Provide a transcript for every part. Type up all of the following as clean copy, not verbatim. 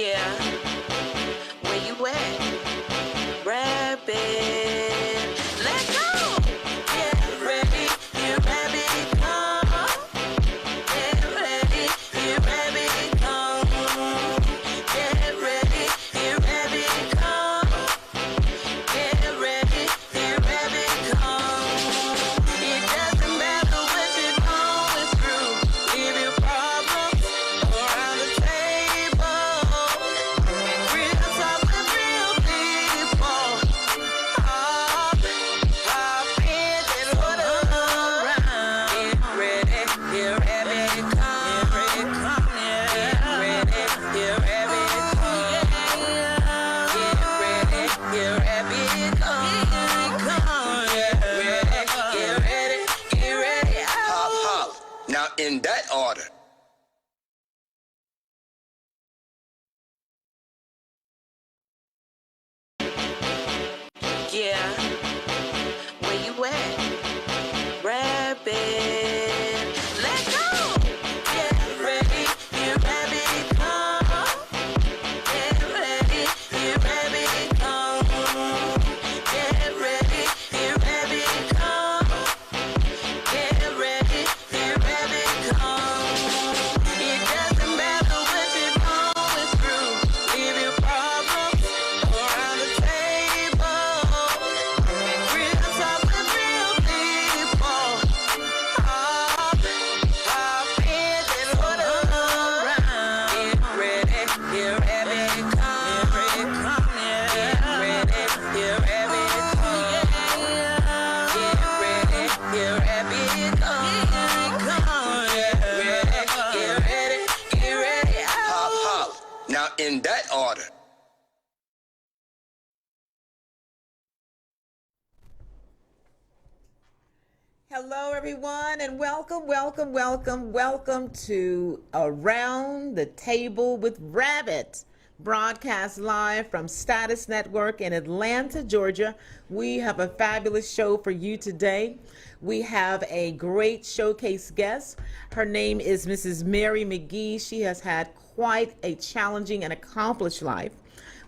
Yeah, where you at? Rabbit, let go. Get ready, here rabbit come. Get ready, here rabbit come. Get ready, here rabbit come. Get ready, here rabbit come. It doesn't matter what you're going through. Leave your problems around the table. Real talk with real people. Hop in and put around. Get ready, here rabbit come. Get ready, here rabbit come. Get ready, here rabbit come. Get ready. Hop, hop. Now, in that order. Yeah, where you at? Rabbit, let go. Get ready, here rabbit come. Get ready, here rabbit come. Get ready, here rabbit come. Get ready, here rabbit come. It doesn't matter what you're going through. Leave your problems around the table. Real talk with real people. Hop in and put around. Get ready, here rabbit come. Get ready, here rabbit come. Get ready, here rabbit come. Get ready. Hop, hop. Now, in that order. Hello, everyone, and welcome to Around the Table with Rabbit, broadcast live from Status Network in Atlanta, Georgia. We have a fabulous show for you today. We have a great showcase guest. Her name is Mrs. Mary Magee. She has had quite a challenging and accomplished life.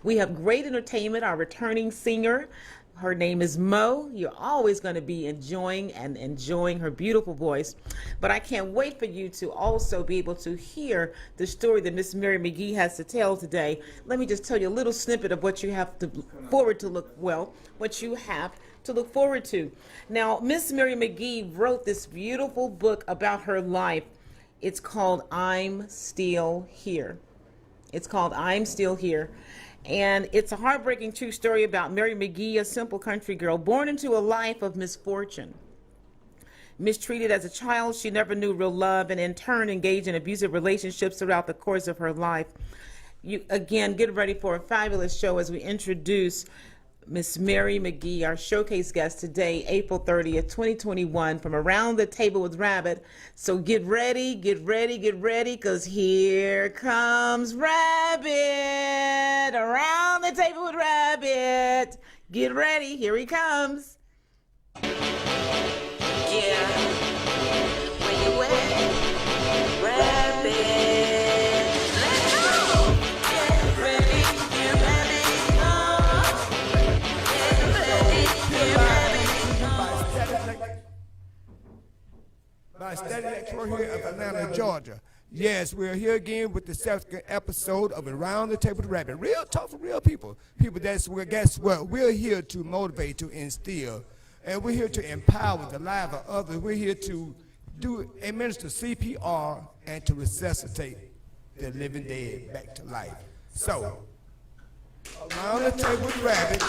We have great entertainment, our returning singer. Her name is Mo. You're always going to be enjoying her beautiful voice. But I can't wait for you to also be able to hear the story that Miss Mary Magee has to tell today. Let me just tell you a little snippet of what you have to look forward to. Now, Miss Mary Magee wrote this beautiful book about her life. It's called I'm Still Here. It's called I'm Still Here. And it's a heartbreaking true story about Mary Magee, a simple country girl born into a life of misfortune. Mistreated as a child, she never knew real love and in turn engaged in abusive relationships throughout the course of her life. You again, get ready for a fabulous show as we introduce Miss Mary Magee, our showcase guest today, April 30th, 2021, from Around the Table with Rabbit. So get ready, because here comes Rabbit. Around the Table with Rabbit. Get ready, here he comes. Yeah, where you at? Rabbit, let go. Get ready, here rabbit come. Get ready, here rabbit come. By Steady Lecture here of Atlanta, Georgia. Yes, we're here again with the second episode of Around the Table with Rabbit. Real talk for real people. People that's where, guess what? We're here to motivate, to instill, and we're here to empower the lives of others. We're here to administer CPR and to resuscitate the living dead back to life. So, Around the Table with Rabbit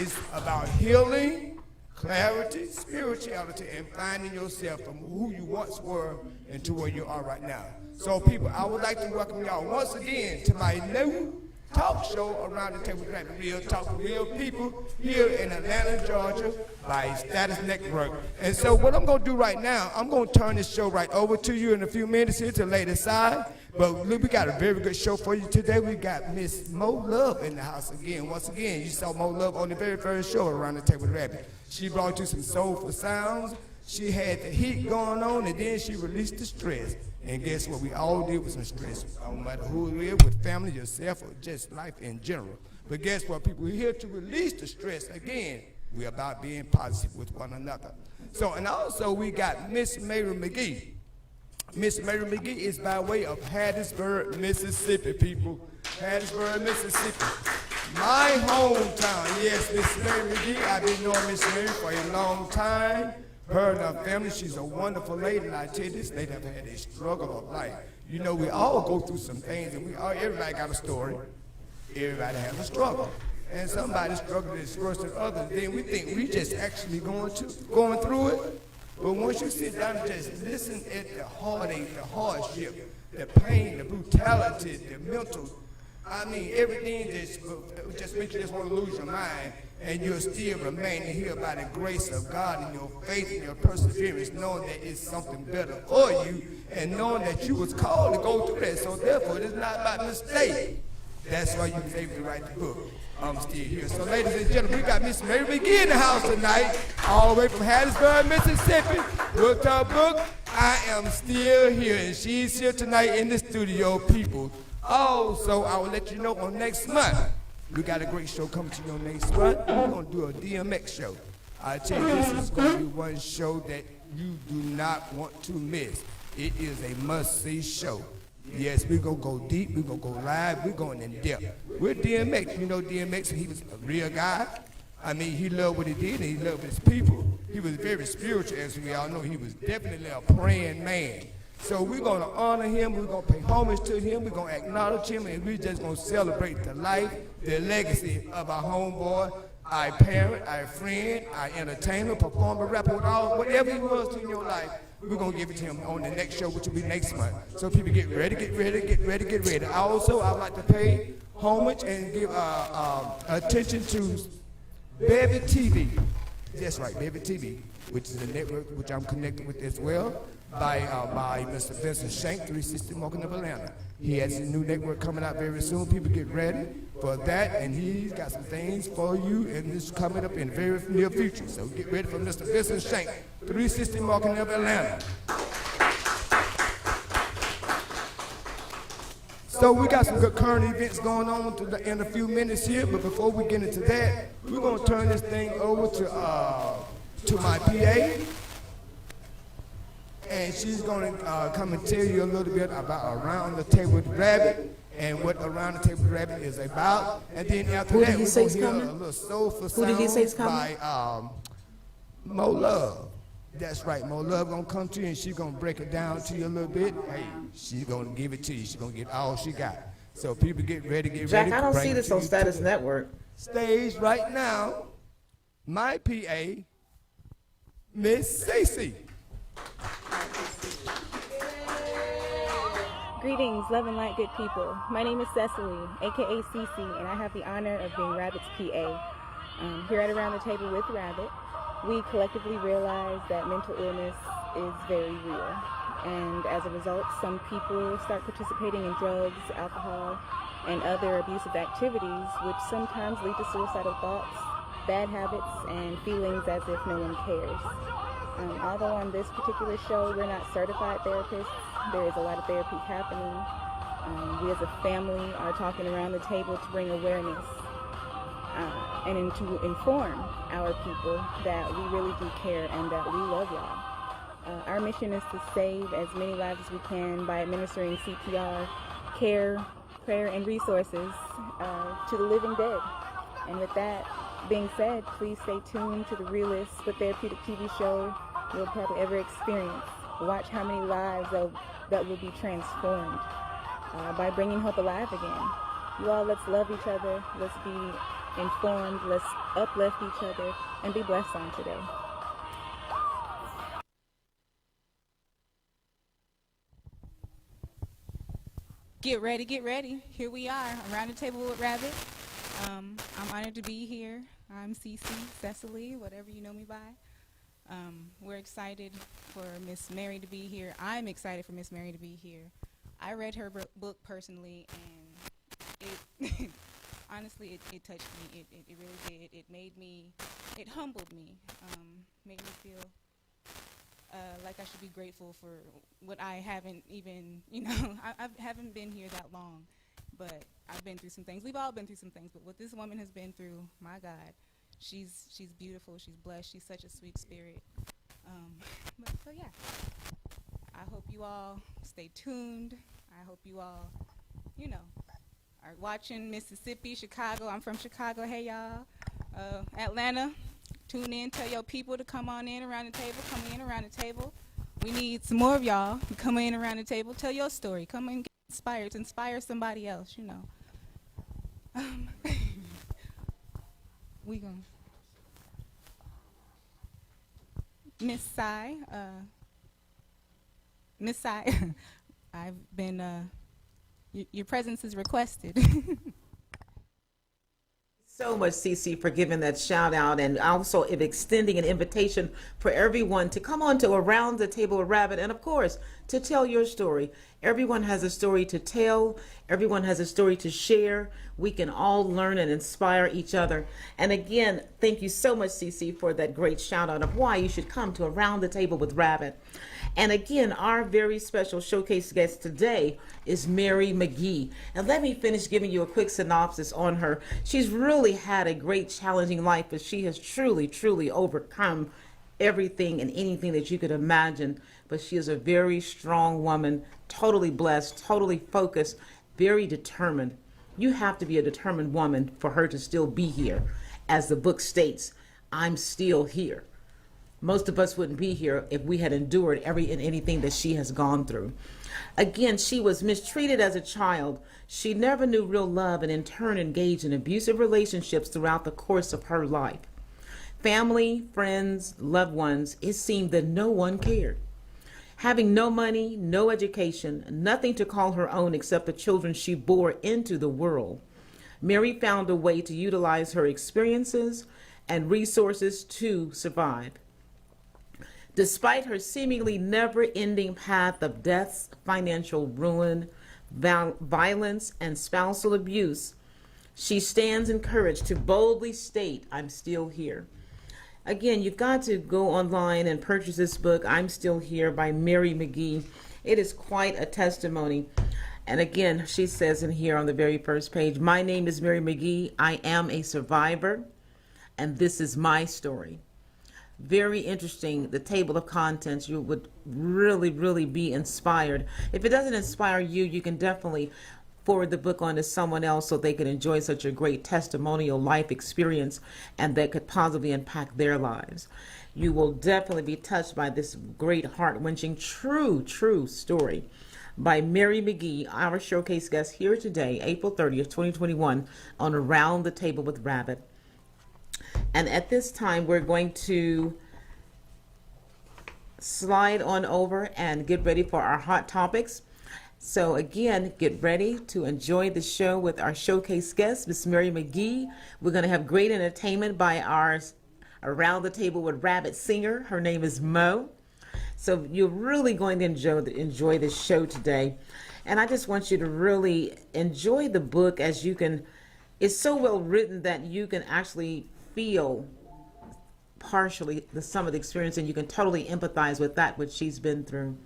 is about healing, clarity, spirituality, and finding yourself from who you once were into where you are right now. So people, I would like to welcome y'all once again to my new talk show, Around the Table with Rabbit. Real talk for real people here in Atlanta, Georgia by Status Network. And so what I'm going to do right now, I'm going to turn this show right over to you in a few minutes here to lay it aside. But look, we got a very good show for you today. We got Miss Mo Love in the house again. Once again, you saw Mo Love on the very first show, Around the Table with Rabbit. She brought you some soulful sounds. She had the heat going on, and then she released the stress. And guess what? We all deal with some stress, no matter who it is, with family, yourself, or just life in general. But guess what, people? We're here to release the stress. Again, we're about being positive with one another. So, and also we got Miss Mary Magee. Miss Mary Magee is by way of Hattiesburg, Mississippi, people. Hattiesburg, Mississippi. My hometown. Yes, Miss Mary Magee. I've been knowing Miss Mary for a long time. Her and her family, she's a wonderful lady, and I tell you, this lady have had a struggle of life. You know, we all go through some things, and everybody got a story. Everybody has a struggle. And somebody's struggle is worse than others. Then we think we just actually going through it. But once you sit down and just listen at the heartache, the hardship, the pain, the brutality, the mental, I mean, everything just makes you just want to lose your mind, and you're still remaining here by the grace of God and your faith and your perseverance, knowing that it's something better for you, and knowing that you was called to go through that. So therefore, it's not by mistake. That's why you was able to write the book. I'm still here. So ladies and gentlemen, we got Miss Mary Magee in the house tonight, all the way from Hattiesburg, Mississippi, with her book, I Am Still Here. And she's here tonight in the studio, people. Also, I will let you know on next month, we got a great show coming to you on next month. We're going to do a DMX show. I tell you, this is going to be one show that you do not want to miss. It is a must-see show. Yes, we're going to go deep, we're going to go live, we're going in depth. With DMX, you know DMX, he was a real guy. I mean, he loved what he did, and he loved his people. He was very spiritual, as we all know. He was definitely a praying man. So we're going to honor him, we're going to pay homage to him, we're going to acknowledge him, and we're just going to celebrate the life, the legacy of our homeboy, our parent, our friend, our entertainer, performer, rapper, whatever he was in your life. We're going to give it to him on the next show, which will be next month. So people get ready, get ready, get ready, get ready. Also, I'd like to pay homage and give attention to Baby TV. That's right, Baby TV, which is a network which I'm connected with as well, by Mr. Vincent Shank, 360 Marketing of Atlanta. He has a new network coming out very soon. People get ready for that, and he's got some things for you, and this is coming up in the very near future. So get ready for Mr. Vincent Shank, 360 Marketing of Atlanta. So we got some good current events going on in a few minutes here, but before we get into that, we're going to turn this thing over to my PA. And she's going to come and tell you a little bit about Around the Table with Rabbit and what Around the Table with Rabbit is about. And then after that, we're going to hear a little soulful sound by Mo Love. That's right, Mo Love going to come to you, and she's going to break it down to you a little bit. Hey, she's going to give it to you. She's going to get all she got. So people get ready, get ready. Jack, I don't see this on Status Network. Stage right now, my PA, Miss Cece. Greetings, love and light, good people. My name is Cecily, aka Cece, and I have the honor of being Rabbit's PA. Here at Around the Table with Rabbit, we collectively realize that mental illness is very real. And as a result, some people start participating in drugs, alcohol, and other abusive activities, which sometimes lead to suicidal thoughts, bad habits, and feelings as if no one cares. Although on this particular show, we're not certified therapists, there is a lot of therapy happening. We as a family are talking around the table to bring awareness and to inform our people that we really do care and that we love y'all. Our mission is to save as many lives as we can by administering CPR, care, prayer, and resources to the living dead. And with that being said, please stay tuned to the realest but therapeutic TV show you'll probably ever experience. Watch how many lives that will be transformed by bringing hope alive again. You all, let's love each other, let's be informed, let's uplift each other, and be blessed on today. Get ready, get ready. Here we are, Around the Table with Rabbit. I'm honored to be here. I'm Cece, Cecily, whatever you know me by. We're excited for Miss Mary to be here. I'm excited for Miss Mary to be here. I read her book personally, and it honestly, it touched me. It really did. It humbled me, made me feel like I should be grateful for what I haven't even, I haven't been here that long, but I've been through some things. We've all been through some things, but what this woman has been through, my God, she's beautiful, she's blessed, she's such a sweet spirit. So yeah, I hope you all stay tuned. I hope you all, are watching Mississippi, Chicago. I'm from Chicago. Hey, y'all. Atlanta, tune in. Tell your people to come on in around the table. Come in around the table. We need some more of y'all to come in around the table. Tell your story. Come and get inspired. Inspire somebody else, We gonna Miss Sai. Miss Sai, I've been. Your presence is requested. So much, CC, for giving that shout out, and also extending an invitation for everyone to come on to Around the Table with Rabbit, and of course to tell your story. Everyone has a story to tell. Everyone has a story to share. We can all learn and inspire each other. And again, thank you so much, CC, for that great shout out of why you should come to Around the Table with Rabbit. And again, our very special showcase guest today is Mary Magee. And let me finish giving you a quick synopsis on her. She's really had a great challenging life, but she has truly, truly overcome everything and anything that you could imagine. But she is a very strong woman, totally blessed, totally focused, very determined. You have to be a determined woman for her to still be here. As the book states, I'm still here. Most of us wouldn't be here if we had endured anything that she has gone through. Again, she was mistreated as a child. She never knew real love and in turn engaged in abusive relationships throughout the course of her life. Family, friends, loved ones, it seemed that no one cared. Having no money, no education, nothing to call her own except the children she bore into the world, Mary found a way to utilize her experiences and resources to survive. Despite her seemingly never-ending path of deaths, financial ruin, violence, and spousal abuse, she stands encouraged to boldly state, I'm still here. Again, you've got to go online and purchase this book, I'm Still Here by Mary Magee. It is quite a testimony. And again, she says in here on the very first page, my name is Mary Magee. I am a survivor, and this is my story. Very interesting, the table of contents. You would really, really be inspired. If it doesn't inspire you, you can definitely forward the book on to someone else so they can enjoy such a great testimonial life experience and that could positively impact their lives. You will definitely be touched by this great heart-wrenching, true story by Mary Magee, our showcase guest here today, April 30th, 2021, on Around the Table with Rabbit. And at this time, we're going to slide on over and get ready for our hot topics. So again, get ready to enjoy the show with our showcase guest, Miss Mary Magee. We're going to have great entertainment by our Around the Table with Rabbit singer. Her name is Mo. So you're really going to enjoy this show today. And I just want you to really enjoy the book as you can. It's so well written that you can actually feel partially some of the experience and you can totally empathize with that which she's been through.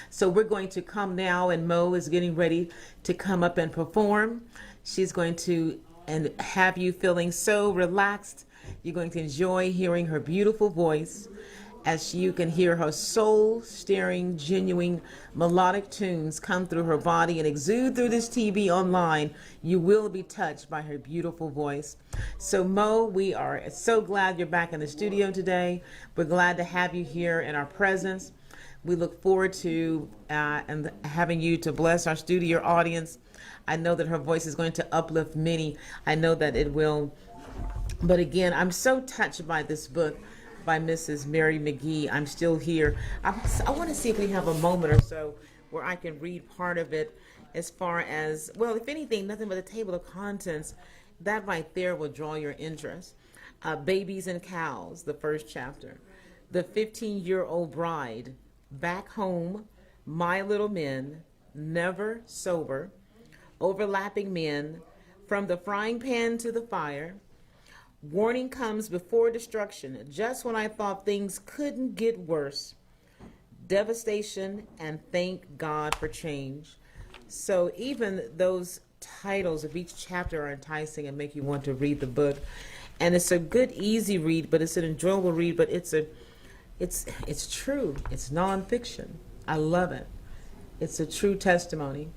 So we're going to come now, and Mo is getting ready to come up and perform. She's going to and have you feeling so relaxed. You're going to enjoy hearing her beautiful voice as you can hear her soul-stirring, genuine, melodic tunes come through her body and exude through this TV online. You will be touched by her beautiful voice. So Mo, we are so glad you're back in the studio today. We're glad to have you here in our presence. We look forward to and having you to bless our studio audience. I know that her voice is going to uplift many. I know that it will. But again, I'm so touched by this book by Mrs. Mary Magee, I'm Still Here. I want to see if we have a moment or so where I can read part of it as far as, well, if anything, nothing but a table of contents. That right there will draw your interest. Babies and Cows, the first chapter. The 15-year-old bride, Back Home, My Little Men, Never Sober, Overlapping Men, From the Frying Pan to the Fire, Warning Comes Before Destruction, Just When I Thought Things Couldn't Get Worse, devastation, and thank God for change. So even those titles of each chapter are enticing and make you want to read the book. And it's a good, easy read, but it's an enjoyable read, but it's true. It's nonfiction. I love it. It's a true testimony.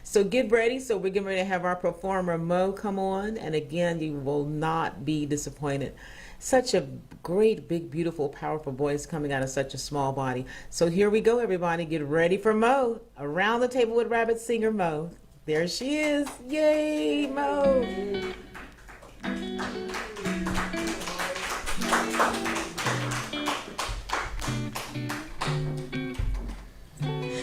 So get ready. So we're getting ready to have our performer Mo come on, and again, you will not be disappointed. Such a great, big, beautiful, powerful voice coming out of such a small body. So here we go, everybody. Get ready for Mo. Around the Table with Rabbit singer Mo. There she is. Yay, Mo.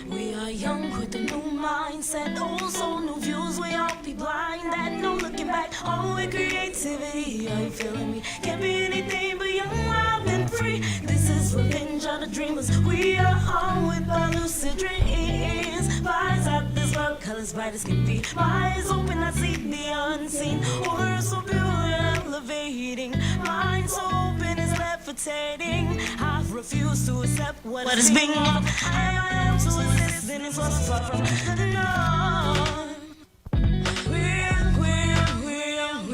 We are young with a new mindset, also new views. We all be blind and no looking back. All with creativity, are you feeling me? Can't be anything but young, wild and free. This is revenge of the dreamers. We are home with our lucid dreams. Eyes out this world, colors bright as can be. My eyes open, I see the unseen. Order so pure, elevating. Mind so open, it's levitating. I refuse to accept what is being offered. I am to exist, and it's what's far from the norm. We're young, yeah. We're young.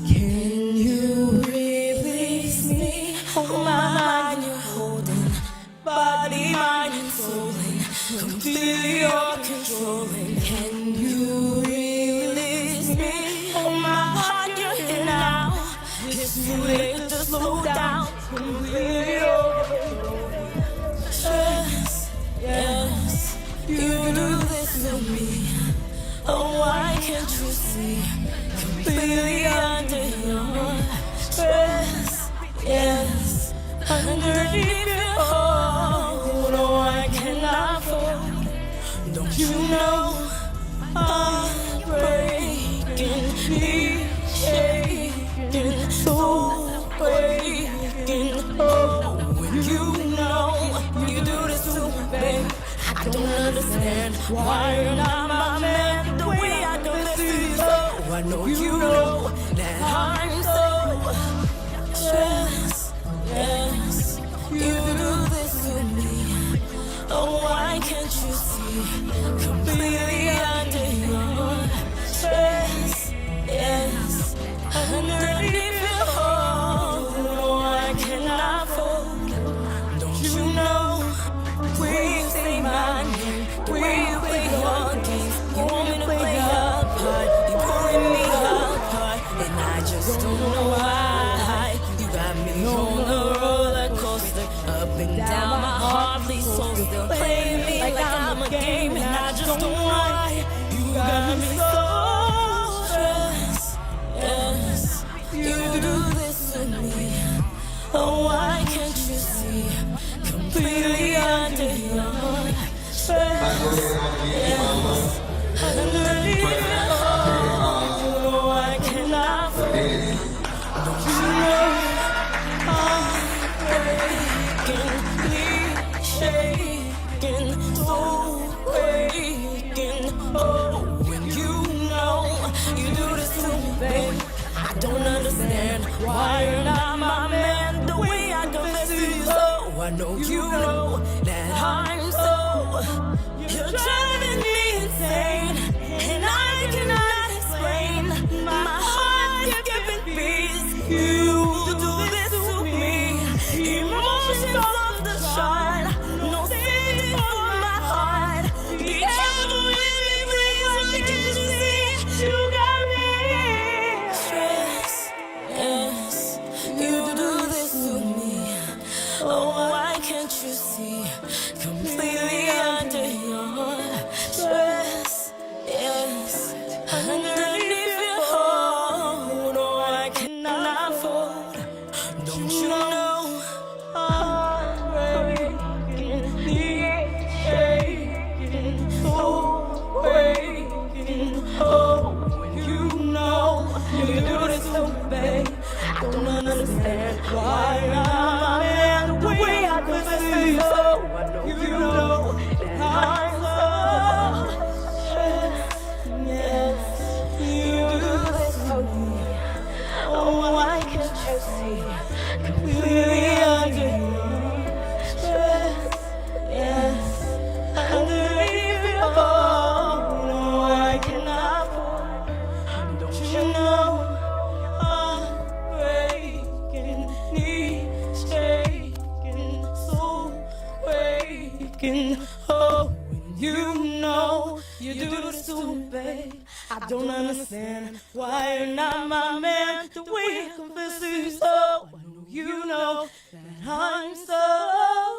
Can you release me? Oh, my mind you're holding, body, mind, and soul, completely you're controlling. Can you release me? Oh, my heart you're here now. It's too late to slow down. Completely overflowing. Yes, yes, you do this to me. Oh, why can't you see? Completely under your stress, yes, underneath it all. No, I cannot fall. Don't you know I'm breaking, me shaking, so breaking. Oh, when you know you do this to me, babe, I don't understand why you're not my man. The way I do this to you, so I know you know that I'm so stressed. Yes, you do this to me. Oh, why can't you see? Completely under your stress. Yes, underneath it all. No, I cannot fold. Don't you know? We say my name, we play your games. You want me to play your part, you're pulling me apart, and I just don't know why. You got me on the roller coaster, up and down, my heart please so still. Play me like I'm a game, and I just don't know why. You got me so stressed, yes, you do this to me. Oh, why can't you see? Completely under your stress, yes, underneath it all. No, I cannot forget. Don't you know I'm breaking, shaking, so breaking. Oh, when you know you do this to me, babe, I don't understand why you're not my man. The way I confess to you, so I know you know that I'm so. You're driving me insane, and I cannot explain. My heart is giving peace. You do this to me. Emotions off the chart, no safety for my heart. do this to me, babe. I don't understand why you're not my man. The way I confess to you so, I know you know that I'm so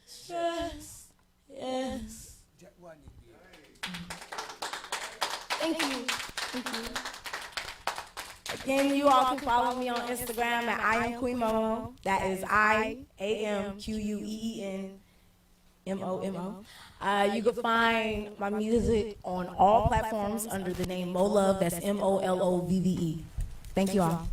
stressed. Yes. Thank you. Again, you all can follow me on Instagram at I am Queen Momo. That is IAMQUEENMOMO. You can find my music on all platforms under the name Mo Love. That's MOLOVVE. Thank you all.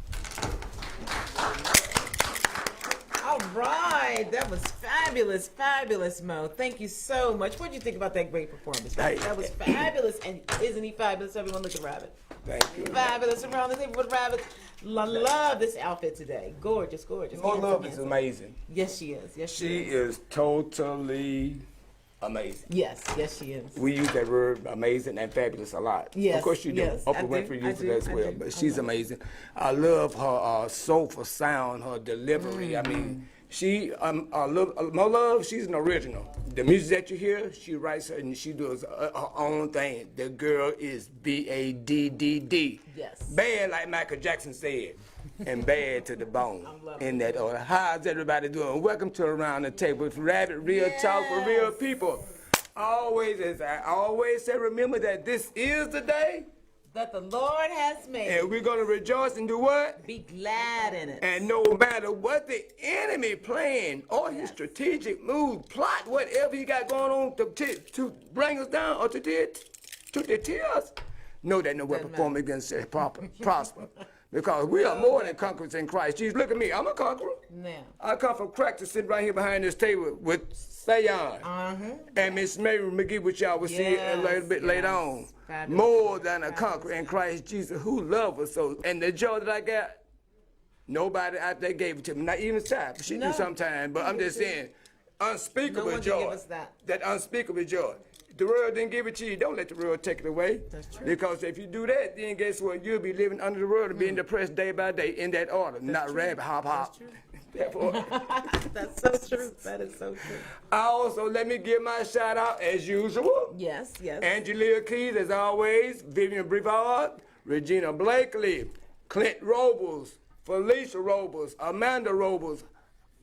All right, that was fabulous, fabulous, Mo. Thank you so much. What did you think about that great performance? That was fabulous, and isn't he fabulous? Everyone, look at Rabbit. Thank you. Fabulous around the table with Rabbit. Love this outfit today. Gorgeous, gorgeous. Mo Handsome, Love is handsome. amazing. Yes, she is. Yes, She is totally amazing. Yes, yes, she is. We use that word amazing and fabulous a lot. Yes, of course you do. yes, I Oprah do, Winfrey I uses do, it as I well. do. But I she's love it. amazing. I love her soulful sound, her delivery. I mean, she, Mo Love, she's an original. The music that you hear, she writes her and she does her own thing. The girl is BADDD. Yes. Bad, like Michael Jackson said. And bad to the bone in that order. How's everybody doing? Welcome to Around the Table with Rabbit, real talk for real people. Always, as I always say, remember that this is the day, That the Lord has made. and we're going to rejoice and do what? Be glad in it. And no matter what the enemy plan or his strategic move, plot, whatever he got going on to bring us down or to deter us, know that no weapon formed against us prosper. Because we are more than conquerors in Christ Jesus. Look at me, I'm a conqueror. Now. I come from crack to sit right here behind this table with Sayon and Miss Mary McGee, which y'all will see a little bit later on. Fabulous. More than a conqueror in Christ Jesus who loves us so. And the joy that I got, nobody out there gave it to me. Not even Ty. She do sometimes, but I'm just saying, unspeakable No one can joy. give us that. That unspeakable joy. The world didn't give it to you. Don't let the world take it away. That's true. Because if you do that, then guess what? You'll be living under the world and being depressed day by day in that order. Not rabbit hop hop. Therefore, That's so true. That is so true. also let me give my shout out as usual. Yes, yes. Angela Keys, as always, Vivian Brevard, Regina Blakely, Clint Robles, Felicia Robles, Amanda Robles,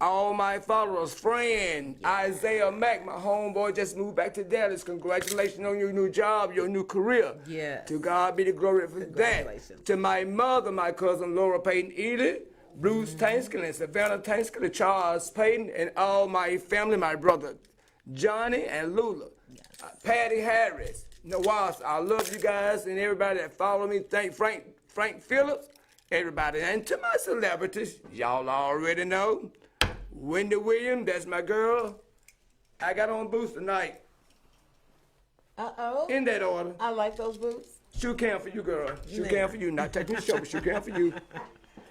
all my followers, friend, Isaiah Mack, my homeboy, just moved back to Dallas. Congratulations on your new job, your new career. Yes. To God be the glory for that. Congratulations. To my mother, my cousin Laura Payton Ely, Bruce Tansky, and Savannah Tansky, Charles Payton, and all my family, my brother Johnny and Lula, Patty Harris, Nawaz. I love you guys and everybody that follow me. Thank Frank Phillips, everybody. And to my celebrities, y'all already know. Wendy Williams, that's my girl. I got on boots tonight. Uh-oh. In that order. I like those boots. Shoe can for you, girl. Shoe can for you. Not taking the show, but shoe can for you.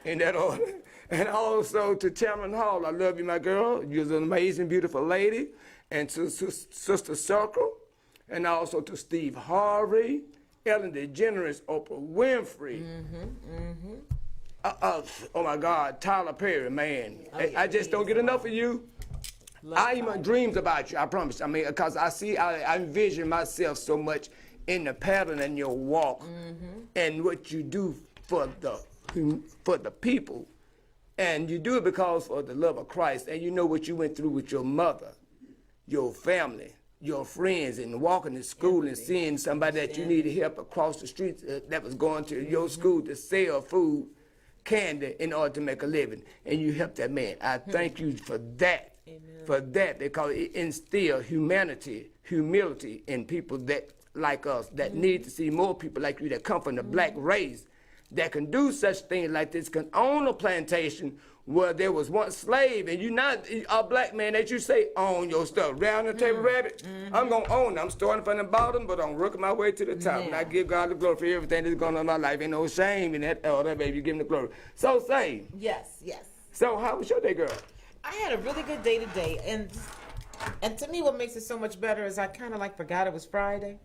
In that order. And also to Tamron Hall, I love you, my girl. You're an amazing, beautiful lady. And to Sister Circle. And also to Steve Harvey, Ellen DeGeneres, Oprah Winfrey. Oh my God, Tyler Perry, man. I just don't get enough of you. I even dreams about you, I promise. I mean, because I envision myself so much in the pattern and your walk and what you do for the people. And you do it because of the love of Christ. And you know what you went through with your mother, your family, your friends, and walking to school and seeing somebody that you needed help across the street that was going to your school to sell food, candy in order to make a living, and you help that man. I thank you for that. Amen. For that, because it instills humility in people that like us, that need to see more people like you that come from the black race that can do such things like this, can own a plantation where there was once slave, and you're not a black man that you say own your stuff. Round the table, Rabbit, I'm going to own it. I'm starting from the bottom, but I'm working my way to the top. And I give God the glory for everything that's going on in my life. Ain't no shame in that, baby. You give him the glory. So, say. Yes, yes. So, how was your day, girl? I had a really good day today, and to me, what makes it so much better is I kind of like forgot it was Friday,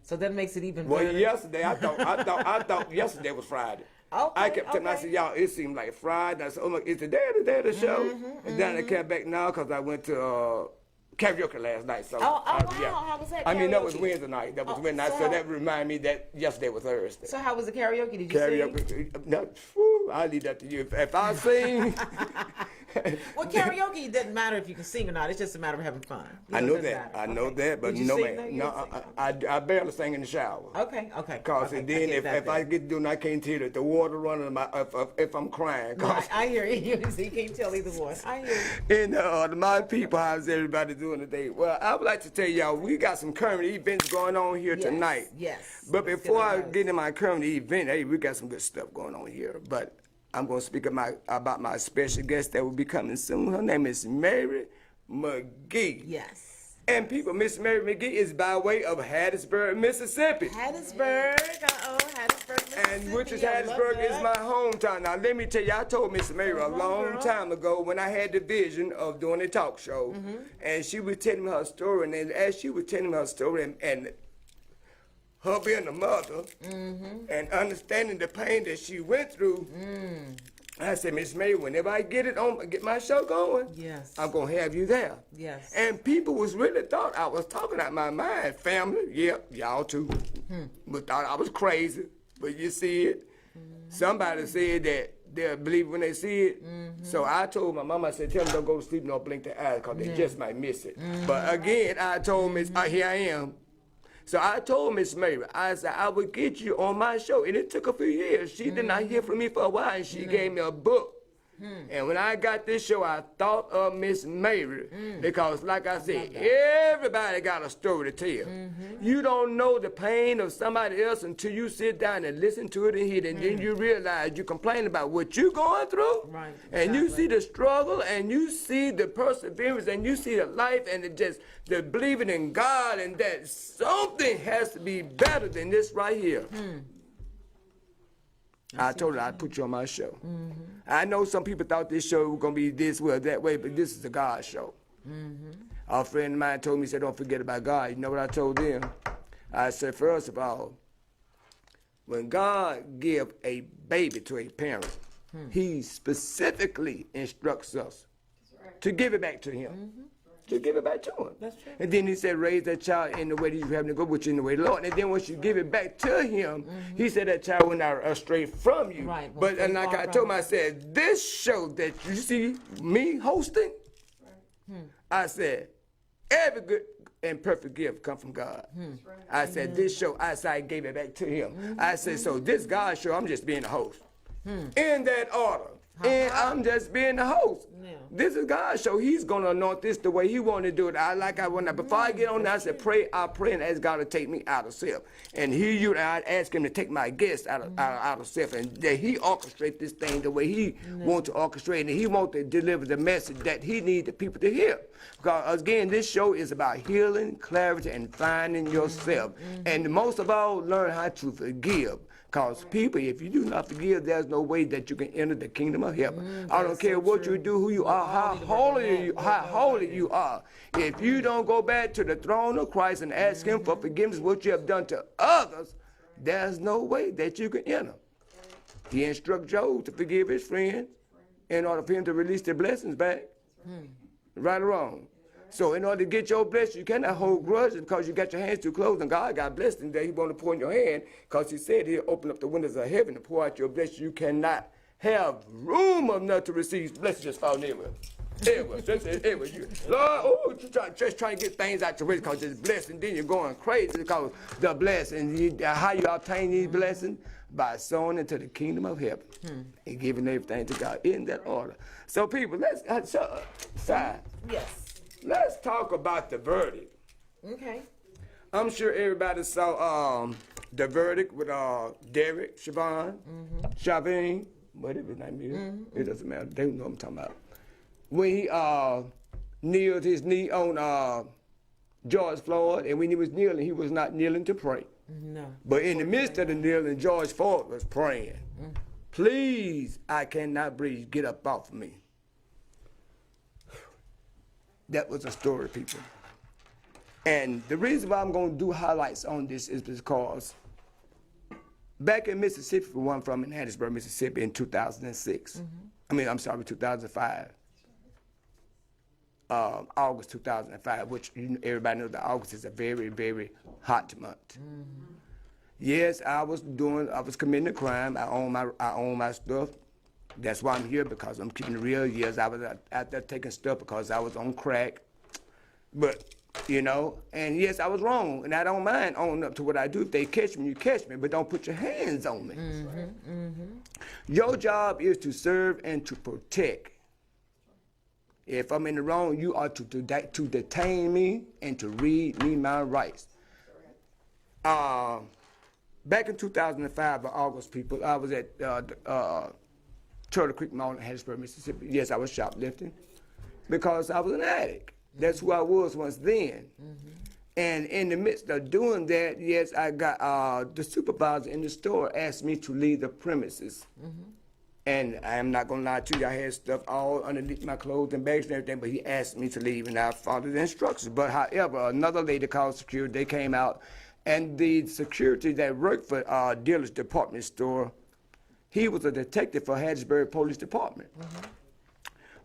so that makes it even better. Well, yesterday I thought yesterday was Friday. Okay, I kept telling myself, y'all, it seemed like Friday. I said, oh my, is the day of the show? And then I came back now because I went to karaoke last night. So, wow. yeah. How was that I mean, that was karaoke? Wednesday night. That was Oh, Wednesday night. so So how- that reminded me that yesterday was Thursday. So how was the karaoke? Did you sing? Karaoke. No, whew, I'll leave that to you. If I sing. Well, karaoke, it doesn't matter if you can sing or not. It's just a matter of having fun. I It know doesn't that. matter. I know Okay. that, but Did you no, sing man. that? You No, didn't sing? I barely sing in the shower. Okay. Cause Okay, I then get that if I get doing, I can't tell that the water running. If I'm crying, No, cause I hear you. So you can't tell either one. I hear you. and my people, how's everybody doing today? Well, I would like to tell y'all we got some current events going on here Yes, tonight. yes. But Let's before get I on those. get in my current event, hey, we got some good stuff going on here. But I'm going to speak about my special guest that will be coming soon. Her name is Mary Magee. Yes. And people, Miss Mary Magee is by way of Hattiesburg, Mississippi. Hattiesburg. Hattiesburg, Mississippi. And which is I love Hattiesburg is that. my hometown. Now let me tell you, I told Miss Mary a Come on, long girl. time ago when I had the vision of doing a talk show, and she was telling me her story, and then as she was telling me her story, and her being a mother, and understanding the pain that she went through, I said, Miss Mary, whenever I get my show going, Yes. I'm gonna have you there. Yes. And people was really thought I was talking out my mind. Family, yep, y'all too. But thought I was crazy. But you see it. Somebody said that they'll believe when they see it. So I told my mama, I said, tell them don't go to sleep, don't blink their eyes, because they just might miss it. But again, I told Miss, here I am. So I told Miss Mary, I said, I would get you on my show. And it took a few years. She did not hear from me for a while, and she gave me a book. And when I got this show, I thought of Miss Mary. Because like I said, everybody got a story to tell. You don't know the pain of somebody else until you sit down and listen to it and hear it. And then you realize you complain about what you're going through. Right, And you exactly. see the struggle, and you see the perseverance, and you see the life, and the believing in God, and that something has to be better than this right here. I told her I'd put you on my show. I know some people thought this show was going to be this way or that way, but this is a God show. A friend of mine told me, he said, don't forget about God. You know what I told them? I said, first of all, when God gives a baby to a parent, he specifically instructs us to give it back to him. To give it back to him. That's true. And then he said, raise that child in the way that you have to go, which in the way of the Lord. And then once you give it back to him, he said that child went out astray from you. Right. But and like I told him, I said, this show that you see me hosting, I said, every good and perfect gift come from God. I said, this show, I said, I gave it back to him. I said, so this God show, I'm just being the host. In that order. And I'm just being the host. Yeah. This is God's show. He's going to anoint this the way he want to do it. Before I get on there, I said, I pray and ask God to take me out of self. And and I ask him to take my guests out of self. And that he orchestrate this thing the way he want to orchestrate. And he want to deliver the message that he need the people to hear. Because again, this show is about healing, clarity, and finding yourself. And most of all, learn how to forgive. Because people, if you do not forgive, there's no way that you can enter the kingdom of heaven. I don't care what you do, who you are, how holy you are. If you don't go back to the throne of Christ and ask him for forgiveness, what you have done to others, there's no way that you can enter. He instructed Job to forgive his friend in order for him to release the blessings back. Right or wrong? So in order to get your blessing, you cannot hold grudges because you got your hands too closed, and God got blessing that he want to pour in your hand because he said he'll open up the windows of heaven to pour out your blessing. You cannot have room enough to receive blessings just falling anywhere. Lord, just trying to get things out your way because it's blessing. Then you're going crazy because the blessing, how you obtain these blessings? By sowing into the kingdom of heaven and giving everything to God in that order. So people, let's Yes. let's talk about the verdict. Okay. I'm sure everybody saw the verdict with Derek Chauvin, whatever his name is. It doesn't matter. They know what I'm talking about. When he kneeled his knee on George Floyd, and when he was kneeling, he was not kneeling to pray. No. But in the midst of the kneeling, George Floyd was praying. Please, I cannot breathe. Get up off of me. That was a story, people. And the reason why I'm going to do highlights on this is because back in Mississippi, for one, from in Hattiesburg, Mississippi in 2006. 2005. August 2005, which everybody knows that August is a very, very hot month. Yes, I was committing a crime. I own my stuff. That's why I'm here, because I'm keeping it real. Yes, I was out there taking stuff because I was on crack. But, and yes, I was wrong, and I don't mind owning up to what I do. If they catch me, you catch me, but don't put your hands on me. Your job is to serve and to protect. If I'm in the wrong, you are to detain me and to read me my rights. Back in 2005, August, people, I was at Turtle Creek Mall in Hattiesburg, Mississippi. Yes, I was shoplifting because I was an addict. That's who I was once then. And in the midst of doing that, yes, I got the supervisor in the store asked me to leave the premises. And I'm not gonna lie to you, I had stuff all underneath my clothes and bags and everything, but he asked me to leave, and I followed the instructions. But however, another lady called security, they came out, and the security that worked for dealer's department store, he was a detective for Hattiesburg Police Department.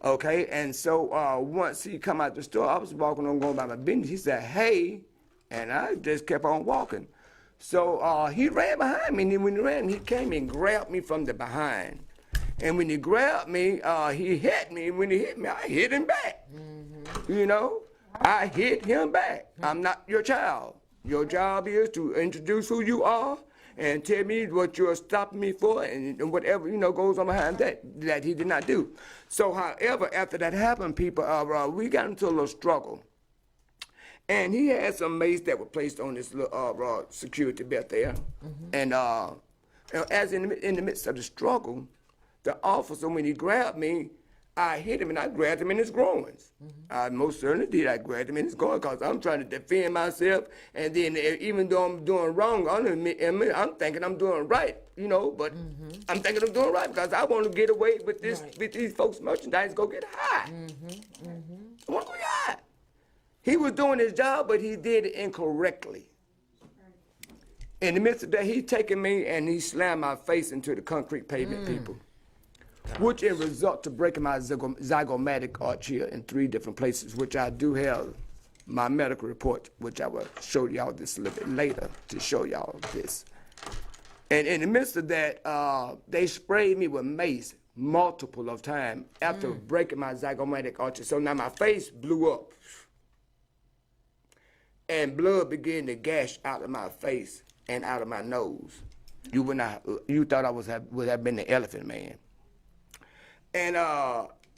Okay, and so once he come out the store, I was walking on, going by my business. He said, "Hey," and I just kept on walking. So he ran behind me, and then when he ran, he came and grabbed me from the behind. And when he grabbed me, he hit me. And when he hit me, I hit him back. I hit him back. I'm not your child. Your job is to introduce who you are and tell me what you're stopping me for, and whatever, goes on behind that he did not do. So, however, after that happened, people, we got into a little struggle. And he had some mace that were placed on this little security belt there. And as in the midst of the struggle, the officer, when he grabbed me, I hit him and I grabbed him in his groins. I most certainly did. I grabbed him in his groins because I'm trying to defend myself. And then even though I'm doing wrong, I'm thinking I'm doing right, but I'm thinking I'm doing right because I want to get away with this, with these folks' merchandise, go get high. I want to go get high. He was doing his job, but he did it incorrectly. In the midst of that, he taken me and he slammed my face into the concrete pavement, people, which in result to breaking my zygomatic arch here in 3 different places, which I do have my medical report, which I will show y'all this a little bit later to show y'all this. And in the midst of that, they sprayed me with mace multiple of times after breaking my zygomatic arch. So now my face blew up. And blood began to gush out of my face and out of my nose. You thought I would have been the Elephant Man. And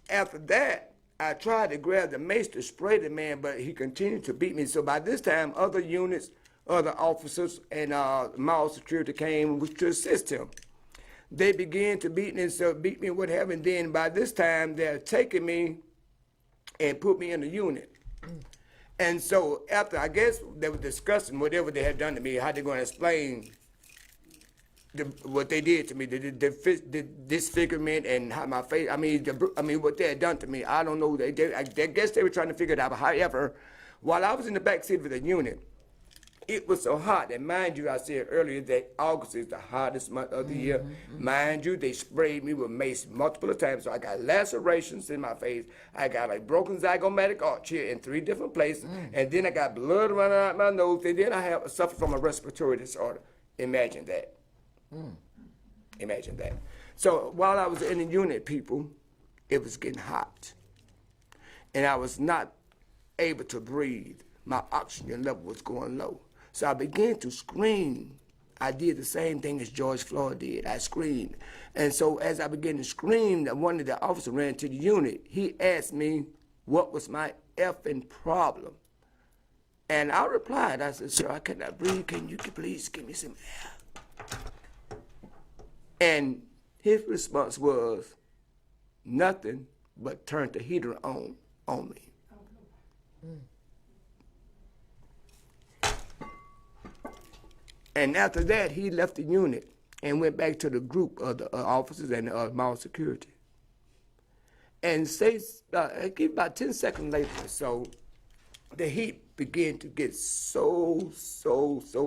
after that, I tried to grab the mace to spray the man, but he continued to beat me. So by this time, other units, other officers, and mall security came to assist him. They began to beat me and what have you. And then by this time, they're taking me and put me in the unit. And so after, I guess, they were discussing whatever they had done to me, how they're going to explain what they did to me, the disfigurement and how my face, what they had done to me. I don't know. I guess they were trying to figure it out. But however, while I was in the back seat of the unit, it was so hot. And mind you, I said earlier that August is the hottest month of the year. Mind you, they sprayed me with mace multiple times. So I got lacerations in my face. I got a broken zygomatic arch here in 3 different places. And then I got blood running out my nose. And then I suffered from a respiratory disorder. Imagine that. Imagine that. So while I was in the unit, people, it was getting hot. And I was not able to breathe. My oxygen level was going low. So I began to scream. I did the same thing as George Floyd did. I screamed. And so as I began to scream, one of the officers ran to the unit. He asked me what was my effing problem. And I replied, I said, "Sir, I cannot breathe. Can you please give me some air?" And his response was nothing but turn the heater on me. And after that, he left the unit and went back to the group of the officers and mall security. And about 10 seconds later or so, the heat began to get so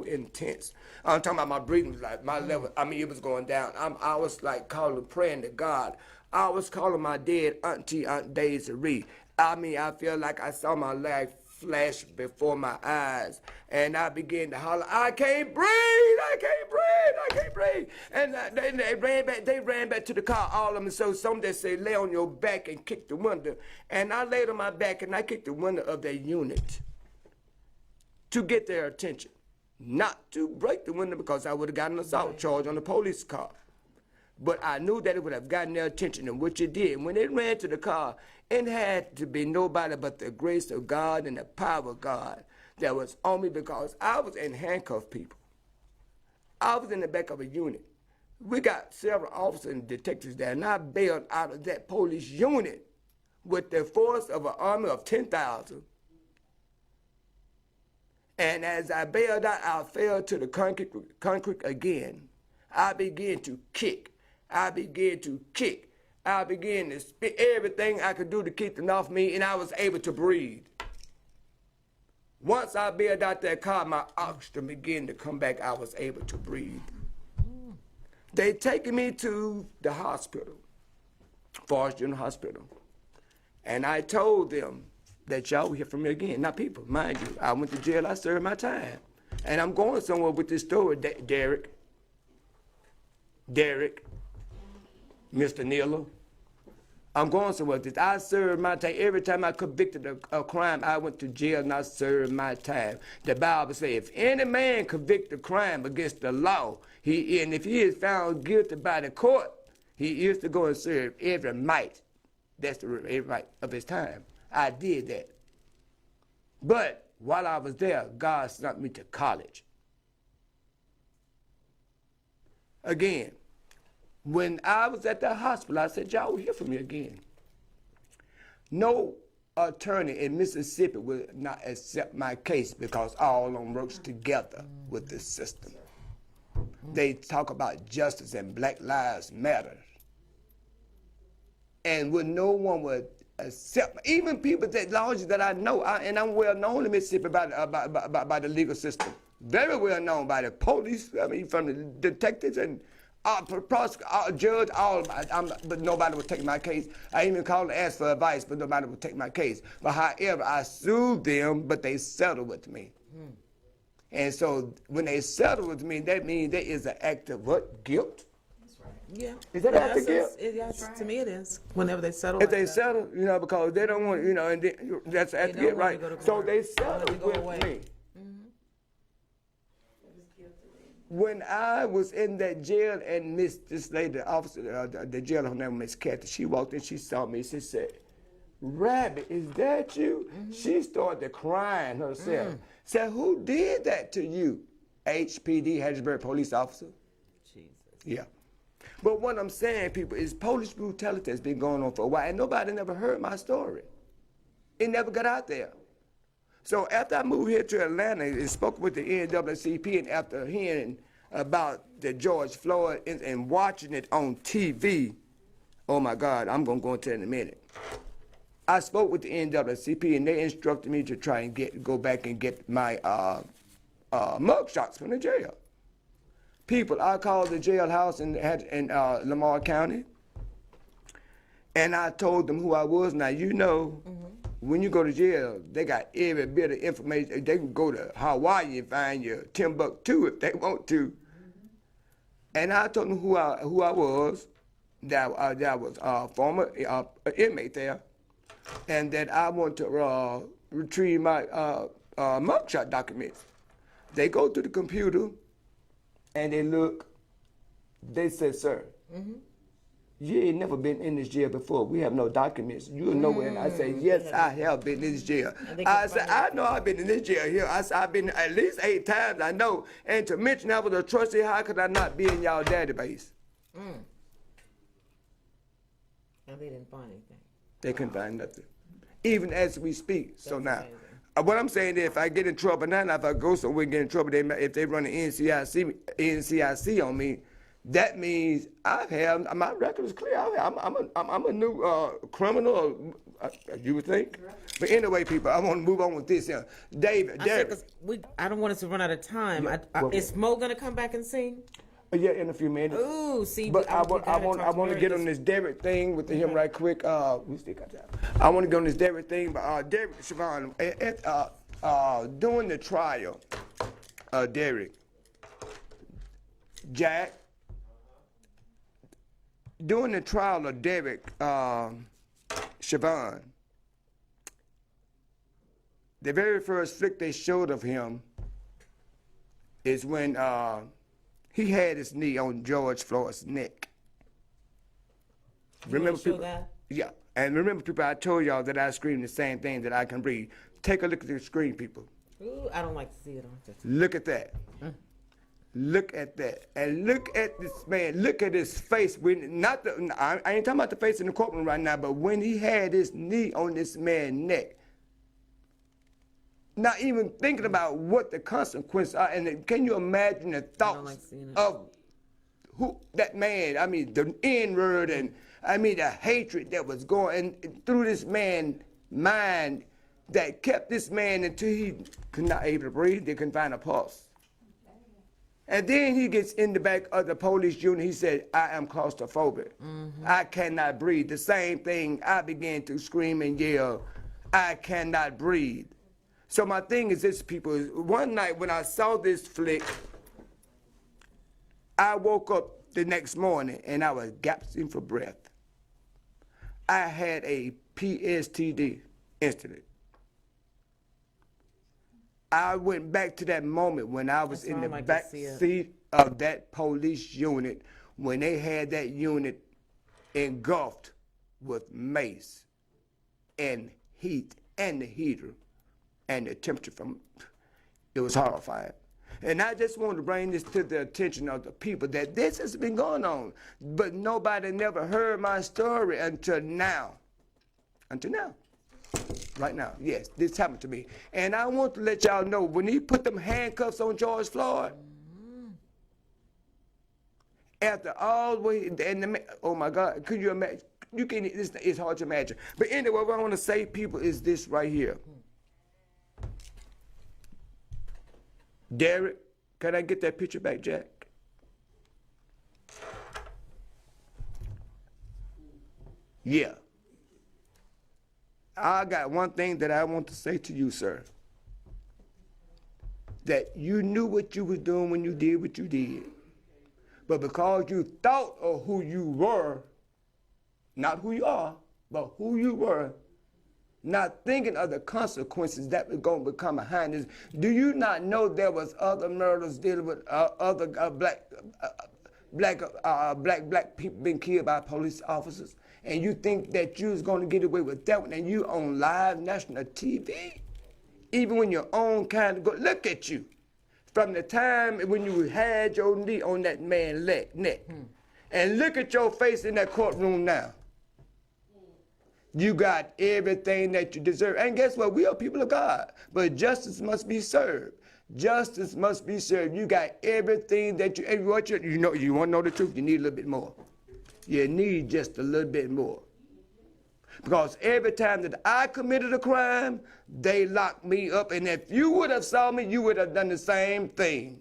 intense. I'm talking about my breathing was like, my level, it was going down. I was like praying to God. I was calling my dead auntie, Aunt Desiree. I mean, I feel like I saw my life flash before my eyes, and I began to holler, I can't breathe, I can't breathe, I can't breathe. And they ran back to the car, all of them. So some they say, lay on your back and kick the window. And I laid on my back and I kicked the window of their unit to get their attention. Not to break the window, because I would have gotten an assault charge on the police car. But I knew that it would have gotten their attention, and which it did. When it ran to the car, it had to be nobody but the grace of God and the power of God that was on me, because I was in handcuffed people. I was in the back of a unit. We got several officers and detectives there, and I bailed out of that police unit with the force of an army of 10,000. And as I bailed out, I fell to the concrete again. I began to kick. I began to kick. I began to spit everything I could do to keep them off me, and I was able to breathe. Once I bailed out that car, my oxygen began to come back. I was able to breathe. They taken me to the hospital, Forest General Hospital, and I told them that y'all will hear from me again. Now, people, mind you, I went to jail, I served my time. And I'm going somewhere with this story, Derek, Mr. Neal. I'm going somewhere with this. I served my time. Every time I convicted a crime, I went to jail and I served my time. The Bible says, if any man convict a crime against the law, and if he is found guilty by the court, he is to go and serve every mite. That's every mite of his time. I did that. But while I was there, God sent me to college. Again, when I was at the hospital, I said, y'all will hear from me again. No attorney in Mississippi will not accept my case, because all of them works together with the system. They talk about justice and Black Lives Matter. And when no one would accept, even people that lawyers that I know, and I'm well known in Mississippi by the legal system, very well known by the police, I mean, from the detectives and judge, but nobody would take my case. I even called to ask for advice, but nobody would take my case. But however, I sued them, but they settled with me. And so when they settled with me, that means there is an act of what? Guilt? Yeah. Is that act of guilt? Yes, to me it is. Whenever they settle. If like they that. settle, because they don't want, and that's act of guilt, right? So they settled with me. When I was in that jail and this lady, the officer, the jailer, her name was Miss Kathy, she walked in, she saw me, she said, Rabbit, is that you? She started crying herself. Said, who did that to you? HPD, Hattiesburg police officer. Jesus. Yeah. But what I'm saying, people, is police brutality has been going on for a while, and nobody never heard my story. It never got out there. So after I moved here to Atlanta and spoke with the NAACP, and after hearing about the George Floyd and watching it on TV, oh my God, I'm going to go into it in a minute. I spoke with the NAACP, and they instructed me to try and go back and get my mug shots from the jail. People, I called the jailhouse in Lamar County, and I told them who I was. Now, when you go to jail, they got every bit of information. They can go to Hawaii and find you Timbuktu if they want to. And I told them who I was, that I was a former inmate there, and that I want to retrieve my mugshot documents. They go to the computer, and they look. They said, sir, you ain't never been in this jail before. We have no documents. You'll know it. And I say, yes, I have been in this jail. I said, I know I've been in this jail here. I said, I've been at least 8 times, I know. And to mention I was a trustee, how could I not be in y'all database? And they didn't find anything. They couldn't find nothing. Even as we speak. So now, what I'm saying is, if I get in trouble now, if I go somewhere and get in trouble, if they run an NCIC on me, that means my record is clear. I'm a new criminal, you would think. But anyway, people, I want to move on with this here. David, Derek. I don't want us to run out of time. Is Mo going to come back and sing? Yeah, in a few minutes. Ooh, see, But I we want gotta talk to Mary get on this- this Derek thing with him right quick. We still got time. I want to get on this Derek thing, but Derek Siobhan, during the trial, Derek, Jack, during the trial of Derek Siobhan, the very first flick they showed of him is when he had his knee on George Floyd's neck. You wanna show that? Yeah, and remember, people, I told y'all that I screamed the same thing that I can breathe. Take a look at the screen, people. Ooh, I don't like to see it on this. Look at that. Look at that. And look at this man. Look at his face. When not the, I ain't talking about the face in the courtroom right now, but when he had his knee on this man's neck. Not even thinking about what the consequences are. And can you imagine the thoughts like seeing it. of who that man, I mean, the N-word and, I mean, the hatred that was going through this man's mind that kept this man until he could not able to breathe. They couldn't find a pulse. And then he gets in the back of the police unit. He said, I am claustrophobic. I cannot breathe. The same thing, I began to scream and yell, I cannot breathe. So my thing is this, people, is one night when I saw this flick, I woke up the next morning and I was gasping for breath. I had a PTSD instantly. I went back to that moment when I was in the back seat of that police unit when they had that unit engulfed with mace and heat and the heater and the temperature from, it was horrifying. And I just wanted to bring this to the attention of the people that this has been going on, but nobody never heard my story until now. Until now. Right now, yes, this happened to me. And I want to let y'all know, when he put them handcuffs on George Floyd, after all the way, and oh my God, could you imagine? You can, it's hard to imagine. But anyway, what I want to say, people, is this right here. Derek, can I get that picture back, Jack? Yeah. I got one thing that I want to say to you, sir. That you knew what you was doing when you did what you did. But because you thought of who you were, not who you are, but who you were, not thinking of the consequences that were going to become behind this. Do you not know there was other murders dealing with other black people being killed by police officers? And you think that you was going to get away with that one, and you on live national TV? Even when your own kind of go, look at you. From the time when you had your knee on that man's neck, and look at your face in that courtroom now. You got everything that you deserve. And guess what? We are people of God, but justice must be served. Justice must be served. You got everything that you, and what you know, you want to know the truth, you need a little bit more. You need just a little bit more. Because every time that I committed a crime, they locked me up. And if you would have saw me, you would have done the same thing.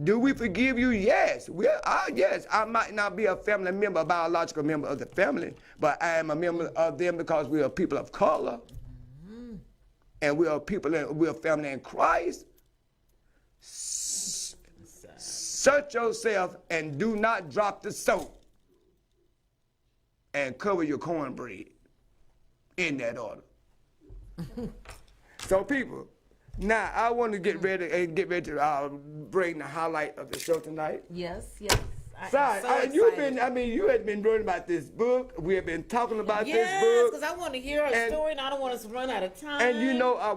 Do we forgive you? Yes. Yes, I might not be a family member, a biological member of the family, but I am a member of them because we are people of color. And we are people, we are family in Christ. Search yourself and do not drop the soap. And cover your cornbread. In that order. So people, now I want to get ready to bring the highlight of the show tonight. Yes. Sorry, you had been learning about this book. We have been talking about this book. Yes, because I want to hear her story and I don't want us to run out of time. And you know,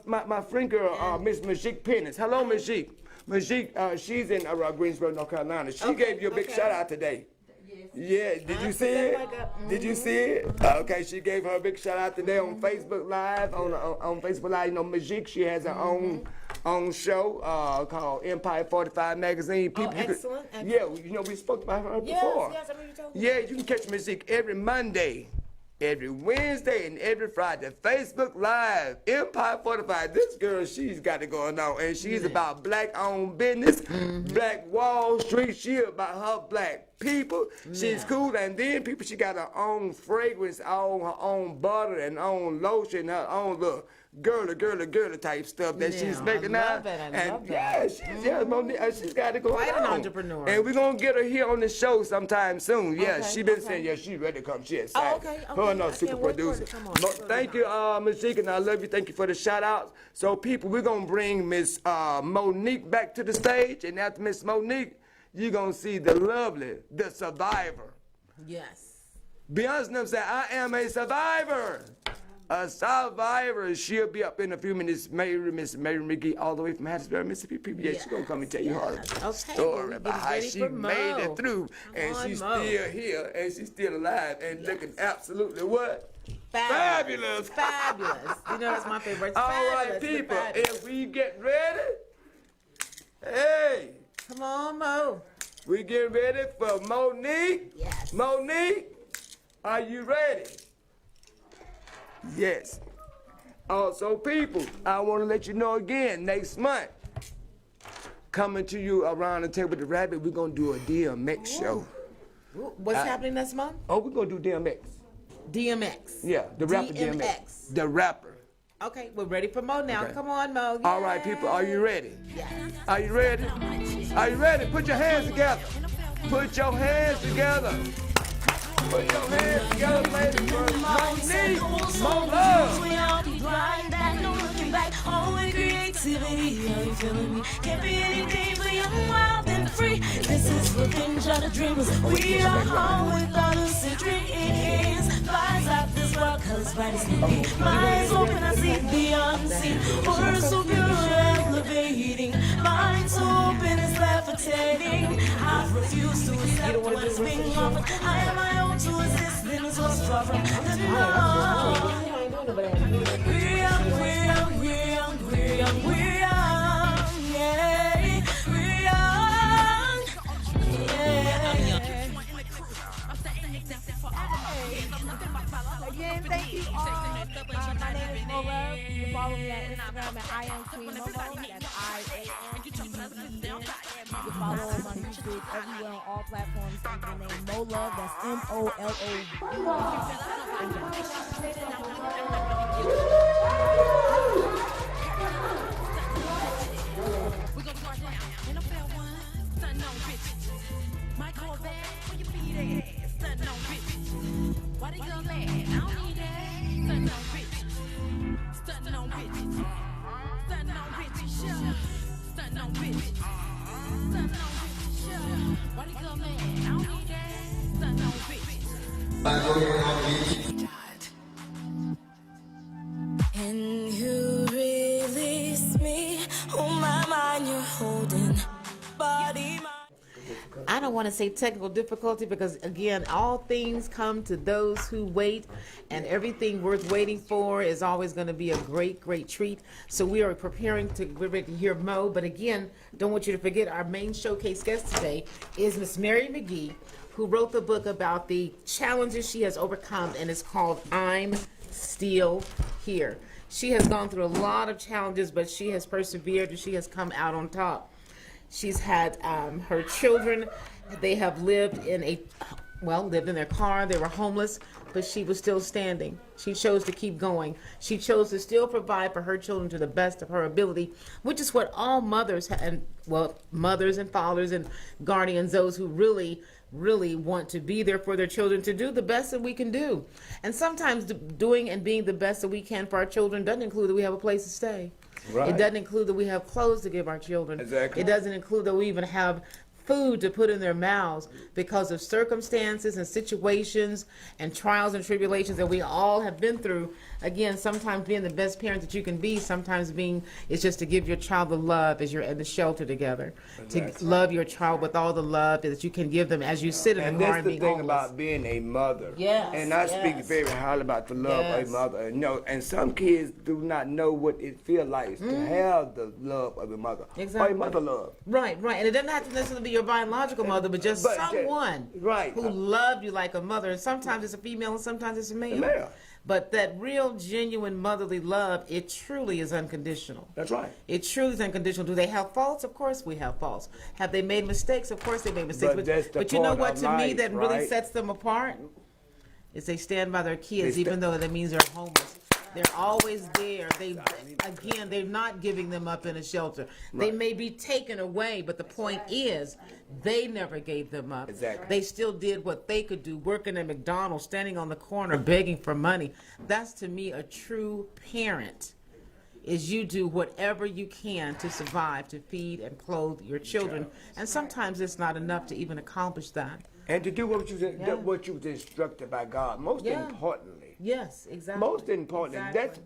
my friend girl, Miss Magee Pennis. Hello, Magee. Magee, she's in Greensboro, North Carolina. She gave you a big shout out today. Yeah, did you see it? Did you see it? Okay, she gave her a big shout out today on Facebook Live. On Facebook Live, you know, Magee, she has her own show called Empire 45 Magazine. People, excellent. Yeah, you know, we spoke about her before. Yes, I mean, you told me. Yeah, you can catch Magee every Monday every Wednesday and every Friday. Facebook Live, Empire 45. This girl, she's got it going on, and she's about black-owned business, Black Wall Street. She about her black people. She's cool, and then people, she got her own fragrance, her own butter, and own lotion, her own little girly type stuff that she's making now. I love that. Yeah, she's got it going Quite on. an entrepreneur. And we're gonna get her here on the show sometime soon. Yeah, Okay, she been okay. saying, yeah, she's ready to come. She Oh, excited. okay. Her and I our can't super wait for producer. it to come on. Thank you, Miss Jenkins. I love you. Thank you for the shout outs. So people, we're gonna bring Miss Monique back to the stage, and after Miss Monique, you're gonna see the lovely, the survivor. Yes. Beyonce them say, I am a survivor. A survivor. She'll be up in a few minutes. Miss Mary McGee, all the way from Hattiesburg, Mississippi. Yeah, she's gonna come and tell you her Okay, story well, about get how ready she for made Mo. it through, and on, she's Mo. still here, and she's still alive, and looking absolutely what? Fabulous. Fabulous. Fabulous. You know that's my favorite. It's All right, fabulous. It's people, fabulous. if we get ready, hey, Come on, Mo. we get ready for Monique. Yes. Monique, are you ready? Yes. Also, people, I want to let you know again, next month, coming to you around the table with the rabbit, we're going to do a DMX show. What's happening next month? Oh, we're going to do DMX. DMX. Yeah, the rapper DMX. DMX. The rapper. Okay, we're ready for Mo now. Okay. Come on, Mo. All right, people, are you ready? Yes. Are you ready? Are you ready? Put your hands together. Put your hands together. Put your hands together, ladies, for Monique. Mo Love. We all be blind, that no looking back, only creativity. Are you feeling me? Can't be anything but young, wild, and free. This is revenge of the dreamers. We are home with our lucid dreams. Flies out this world, colors bright as can be. My eyes open, I see the unseen. Words so pure, elevating. Mind so open, it's levitating. I refuse to accept what's being offered. I am my own to exist, then it's what's far from the norm. We're young, yeah. We're young. Again, thank you all. My name is Mo Love. You can follow me at Instagram at IamQueenMomo. That's IAMQueen. You can follow us on YouTube everywhere on all platforms under the name Mo Love. That's We gon' start down in a fair one, stuntin' on bitches. My Corvette, where your feet at? Stuntin' on bitches. Why they go mad? I don't need that. Stuntin' on bitches. Stuntin' on bitches. Stuntin' on bitches. Sure. Stuntin' on bitches. Stuntin' on bitches. Sure. Why they go mad? I don't need that. Stuntin' on bitches. And you release me. On my mind, you're holding body, mind. I don't want to say technical difficulty because, again, all things come to those who wait, and everything worth waiting for is always going to be a great, great treat. So we are preparing to, we're ready to hear Mo, but again, don't want you to forget our main showcase guest today is Miss Mary McGee, who wrote the book about the challenges she has overcome, and it's called I'm Still Here. She has gone through a lot of challenges, but she has persevered and she has come out on top. She's had her children, they have lived in their car, they were homeless, but she was still standing. She chose to keep going. She chose to still provide for her children to the best of her ability, which is what all mothers mothers and fathers and guardians, those who really want to be there for their children, to do the best that we can do. And sometimes doing and being the best that we can for our children doesn't include that we have a place to stay. Right. It doesn't include that we have clothes to give our children. Exactly. It doesn't include that we even have food to put in their mouths, because of circumstances and situations and trials and tribulations that we all have been through. again, sometimes being the best parent that you can be, sometimes being is just to give your child the love as you're in the shelter together, to love your child with all the love that you can give them as you sit in And the car that's and the being thing homeless. about being a mother. Yes, And I speak yes. very highly about the love of Yes. a mother. And some kids do not know what it feels like to have the love of a mother. Exactly. Or a mother love. Right, right. And it doesn't have to necessarily be your biological mother, but just someone right. who loved you like a mother. And sometimes it's a female and sometimes it's a male. Male. But that real, genuine motherly love, it truly is unconditional. That's right. It truly is unconditional. Do they have faults? Of course we have faults. Have they made mistakes? Of course they made mistakes. But you know part what, of to me, life, that really right? sets them apart? Is they stand by their kids, They even though that means they're homeless. They're always there. They're not giving them up in a shelter. They may be taken away, but the point is, they never gave them up. Exactly. They still did what they could do, working at McDonald's, standing on the corner, begging for money. That's, to me, a true parent, is you do whatever you can to survive, to feed and clothe your children. And sometimes it's not enough to even accomplish that. And to do what you was instructed by God. Most importantly. Yes, exactly. Most importantly, that's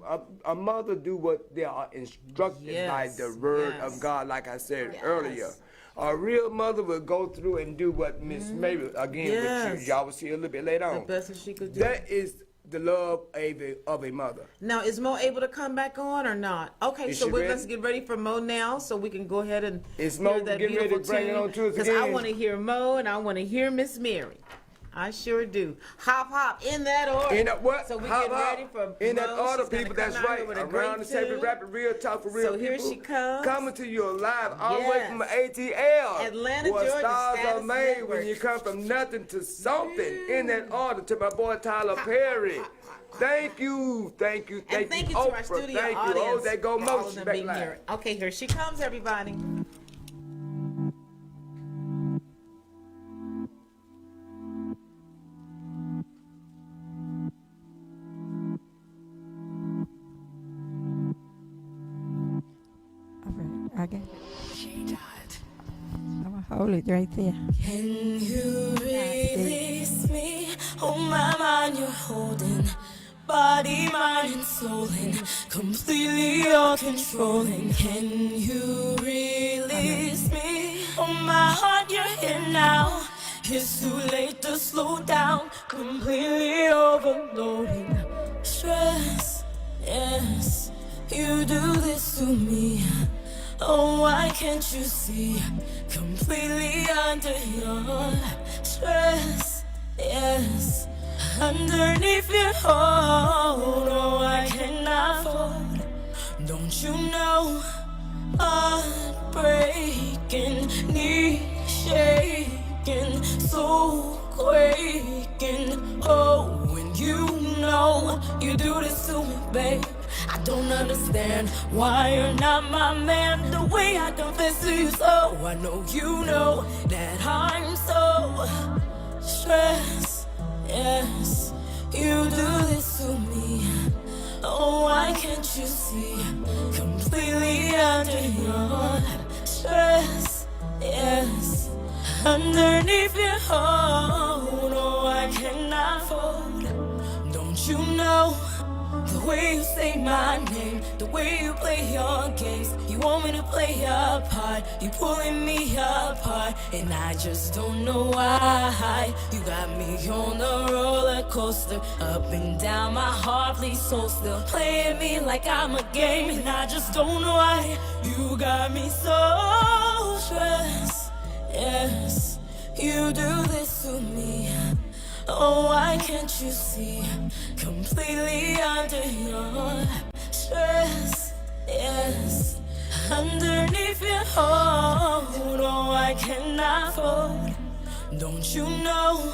a mother do what they are instructed by the word of God, like I said earlier. A real mother will go through and do what Miss Mary, again, which y'all will see a little bit later on. The best that she could do. That is the love of a mother. Now, is Mo able to come back on or not? Okay, so let's get ready for Mo now, so we can go ahead and hear that getting ready to beautiful bring it tune. on to us Because I again? want to hear Mo and I want to hear Miss Mary. I sure do. Hop, hop, in that order. In that what? So we Hop, get hop. ready for in Mo. that order, She's gonna people. come That's out right. here with a Around the great table, tune. rapid, real talk for real So here people. she comes. Coming to you live all the way from ATL. Atlanta, where Georgia, stars are Status made Network. when you come from nothing to something. In that order, to my boy Tyler Perry. Thank you, thank you, And thank you to our Oprah. studio Thank audience. you. Oh, there go for all Mo. of She them back being live. here. Okay, here she comes, everybody. All right, I got it. I'm gonna hold it right there. Can you release me? Oh my mind, you're holding body, mind, and soul, and completely you're controlling. Can you release me? Oh my heart, you're here now. It's too late to slow down. Completely overloading. Stress, yes, you do this to me. Oh, why can't you see? Completely under your stress, yes. Underneath your hold, oh, I cannot fold. Don't you know? Heart breaking, knee shaking, soul quaking. Oh, when you know you do this to me, babe. I don't understand why you're not my man. The way I confess to you, so I know you know that I'm so stressed. Yes, you do this to me. Oh, why can't you see? Completely under your stress. Yes, underneath your hold. Oh, I cannot fold. Don't you know? The way you say my name, the way you play your games. You want me to play your part, you pulling me apart. And I just don't know why. You got me on the roller coaster, up and down my heart, please hold still. Playing me like I'm a game, and I just don't know why. You got me so stressed, yes. You do this to me. Oh, why can't you see? Completely under your stress, yes. Underneath your hold, oh, I cannot fold. Don't you know?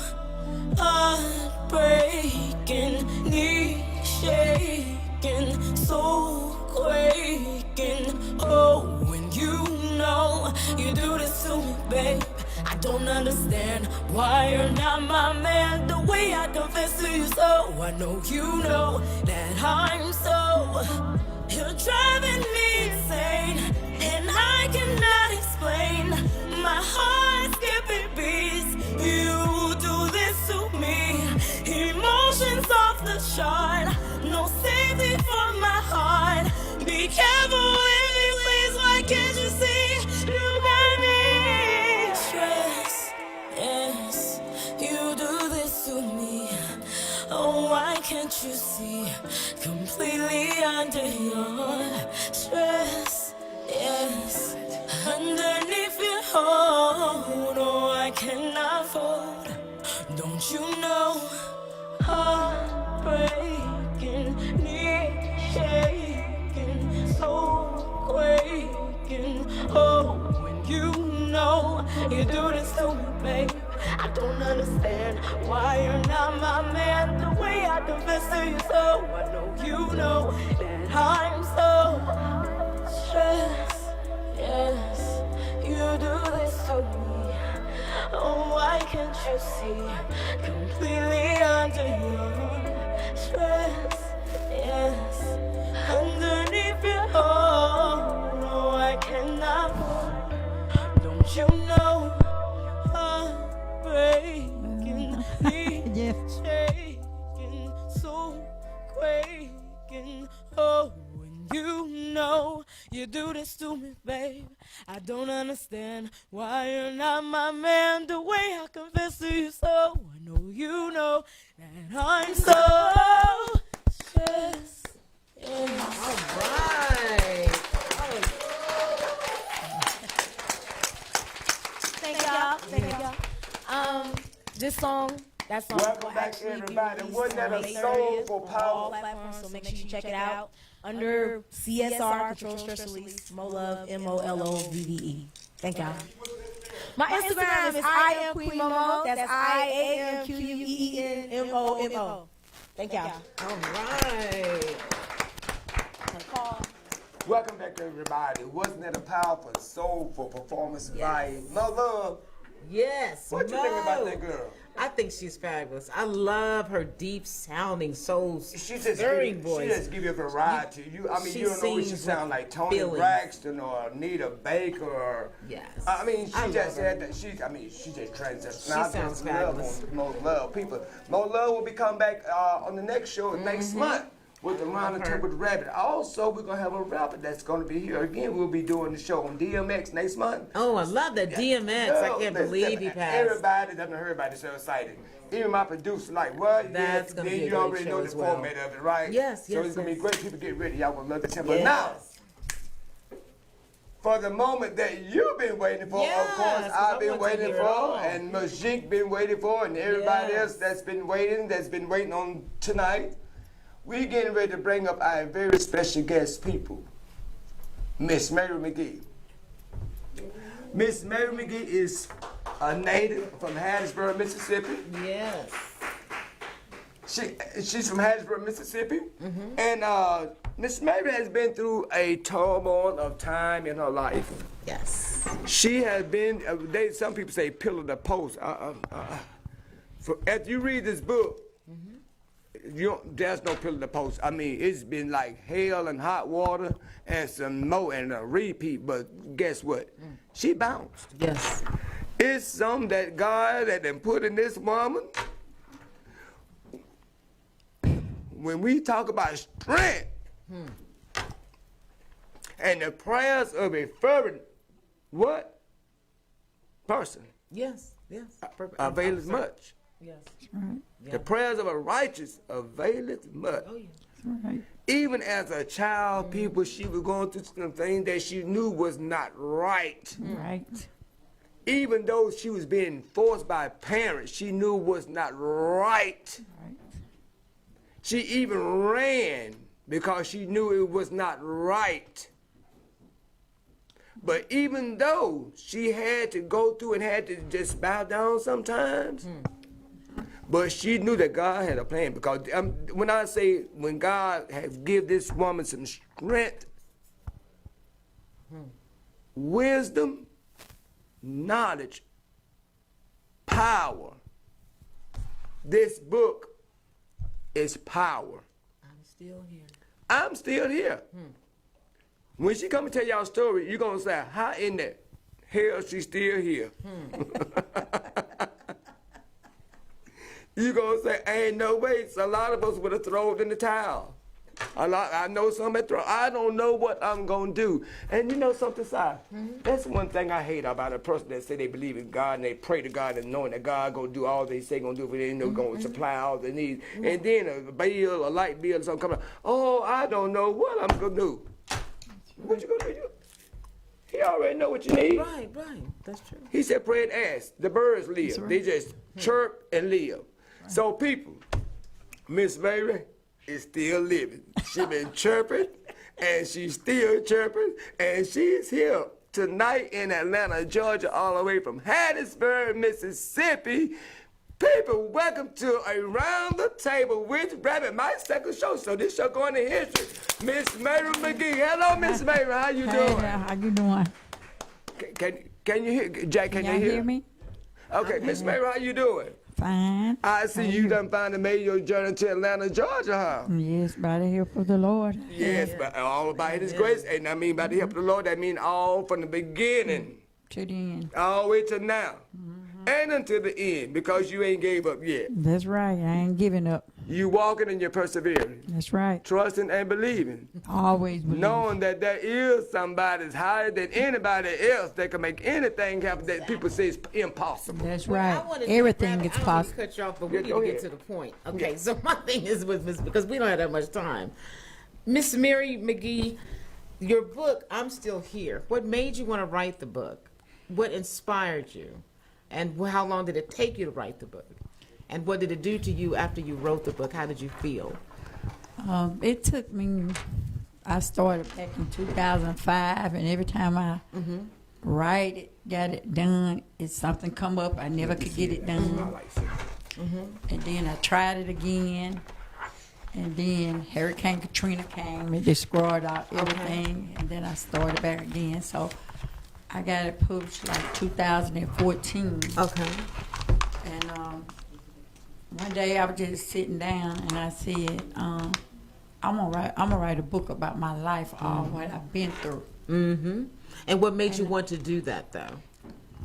Heart breaking, knee shaking, soul quaking. Oh, when you know you do this to me, babe. I don't understand why you're not my man. The way I confess to you, so I know you know that I'm so. You're driving me insane, and I cannot explain. My heart's skipping beats. You do this to me. Emotions off the chart. No saving. you see? Completely under your stress, yes. Underneath your hold, oh, I cannot fold. Don't you know? Heartbreaking, knee shaking, soul quaking. Oh, when you know you do this to me, babe. I don't understand why you're not my man. The way I confess to you, so I know you know that I'm so stressed. Yes, you do this to me. Oh, why can't you see? Completely under your stress, yes. Underneath your hold, no, I cannot hold. Don't you know? Heartbreaking, Yes. shaking, soul quaking. Oh, when you know you do this to me, babe. I don't understand why you're not my man. The way I confess to you, so I know you know that I'm so stressed. Yeah. All right. Thank y'all. Thank y'all. This song, that song. Welcome back, everybody. Wasn't that a soulful, all powerful? platforms, so make sure you check it out under CSR, Control Stress Release, Molove, MOLOVE. Thank y'all. My Instagram is I am Queen Momo. That's IAMQUEENMOMO. Thank y'all. All right. Welcome back, everybody. Wasn't that a powerful, soulful performance by Mo Love? Yes. What you think about that girl? I think she's fabulous. I love her deep sounding, soul stirring She voice. just give you a variety. She you don't know what she sings sound with like. Tony feelings. Braxton or Anita Baker or Yes. I mean, I she just love her. had that. She just transcends. She sounds fabulous. Mo Love. People, Mo Love will be coming back on the next show next month with the Round the Table with the Rabbit. Also, we're gonna have a rapper that's gonna be here again. We'll be doing the show on DMX next month. Oh, I love that DMX. I can't believe he passed. Everybody doesn't heard about it, so excited. Even my producer, like, what? That's gonna then be a you great already show know the as well. format of it, right? Yes, So yes, it's gonna yes. be great. People get ready. Y'all will love the tempo. Yes. Now, for the moment that you've been waiting for, Yes, of course, 'cause I've I been want to waiting hear for, it all. and Magee been waiting for, and everybody Yes. else that's been waiting on tonight. We're getting ready to bring up our very special guest people, Miss Mary Magee. Miss Mary Magee is a native from Hattiesburg, Mississippi. Yes. She's from Hattiesburg, Mississippi, and Miss Mary has been through a turmoil of time in her life. Yes. She has been, some people say pillar to post. After you read this book, there's no pillar to post. I mean, it's been like hell and hot water and some more and a repeat, but guess what? She bounced. Yes. It's something that God had been put in this woman. When we talk about strength and the prayers of a fervent person Yes. Yes. availeth much. Yes. Right. The prayers of a righteous availeth much. Oh, yeah. Right. Even as a child, people, she was going through some things that she knew was not right. Right. Even though she was being forced by parents, she knew was not right. Right. She even ran because she knew it was not right. But even though she had to go through and had to just bow down sometimes, but she knew that God had a plan. Because when I say when God has give this woman some strength, wisdom, knowledge, power, this book is power. I'm still here. I'm still here. When she come and tell y'all a story, you're going to say, how in the hell she still here? You're going to say, ain't no way. So a lot of us would have thrown in the towel. I know some at I don't know what I'm gonna do. And you know something, Si? That's one thing I hate about a person that say they believe in God and they pray to God and knowing that God gonna do all they say gonna do for them, gonna supply all their needs. And then a bill, a light bill, or something come out. Oh, I don't know what I'm gonna do. What you gonna do? He already know what you need. Right. That's true. He said, pray and ask. The birds live. right. They just chirp and live. So people, Miss Mary is still living. She been chirping, and she's still chirping, and she's here tonight in Atlanta, Georgia, all the way from Hattiesburg, Mississippi. People, welcome to Around the Table with Rabbit, my second show. So this show going to history. Miss Mary Magee. Hello, Miss Mary. How you Hey, doing? now, how you doing? Can you hear? Jack, can Y'all you hear me? Okay, Miss Mary, how you doing? Fine. I see How you done finally made your journey to Atlanta, Georgia, huh? Yes, by the help of the Lord. Yes, but all by His grace. And I mean by the help of the Lord, that mean all from the beginning, To the end. all the way to now, and until the end, because you ain't gave up yet. That's right. I ain't giving up. You walking and you're persevering, That's right. trusting and believing, Always believe. knowing that there is somebody that's higher than anybody else that can make anything happen that people say is impossible. That's Well, I right. wanted to- Everything Rabbit, is I don't mean to possible. cut you off, but we Yeah, need go to get ahead. to the point. Okay, so my thing is with Miss, because we don't have that much time. Miss Mary Magee, your book, I'm Still Here. What made you want to write the book? What inspired you? And how long did it take you to write the book? And what did it do to you after you wrote the book? How did you feel? It took me, I started back in 2005, and every time I write it, got it done, it's something come up, I never could get it done. And then I tried it again, and then Hurricane Katrina came and destroyed out everything, and then I started back again. So I got it published like 2014. Okay. And one day I was just sitting down and I said, I'm gonna write a book about my life, all what I've been through. Mm-hmm. And what made you want to do that, though?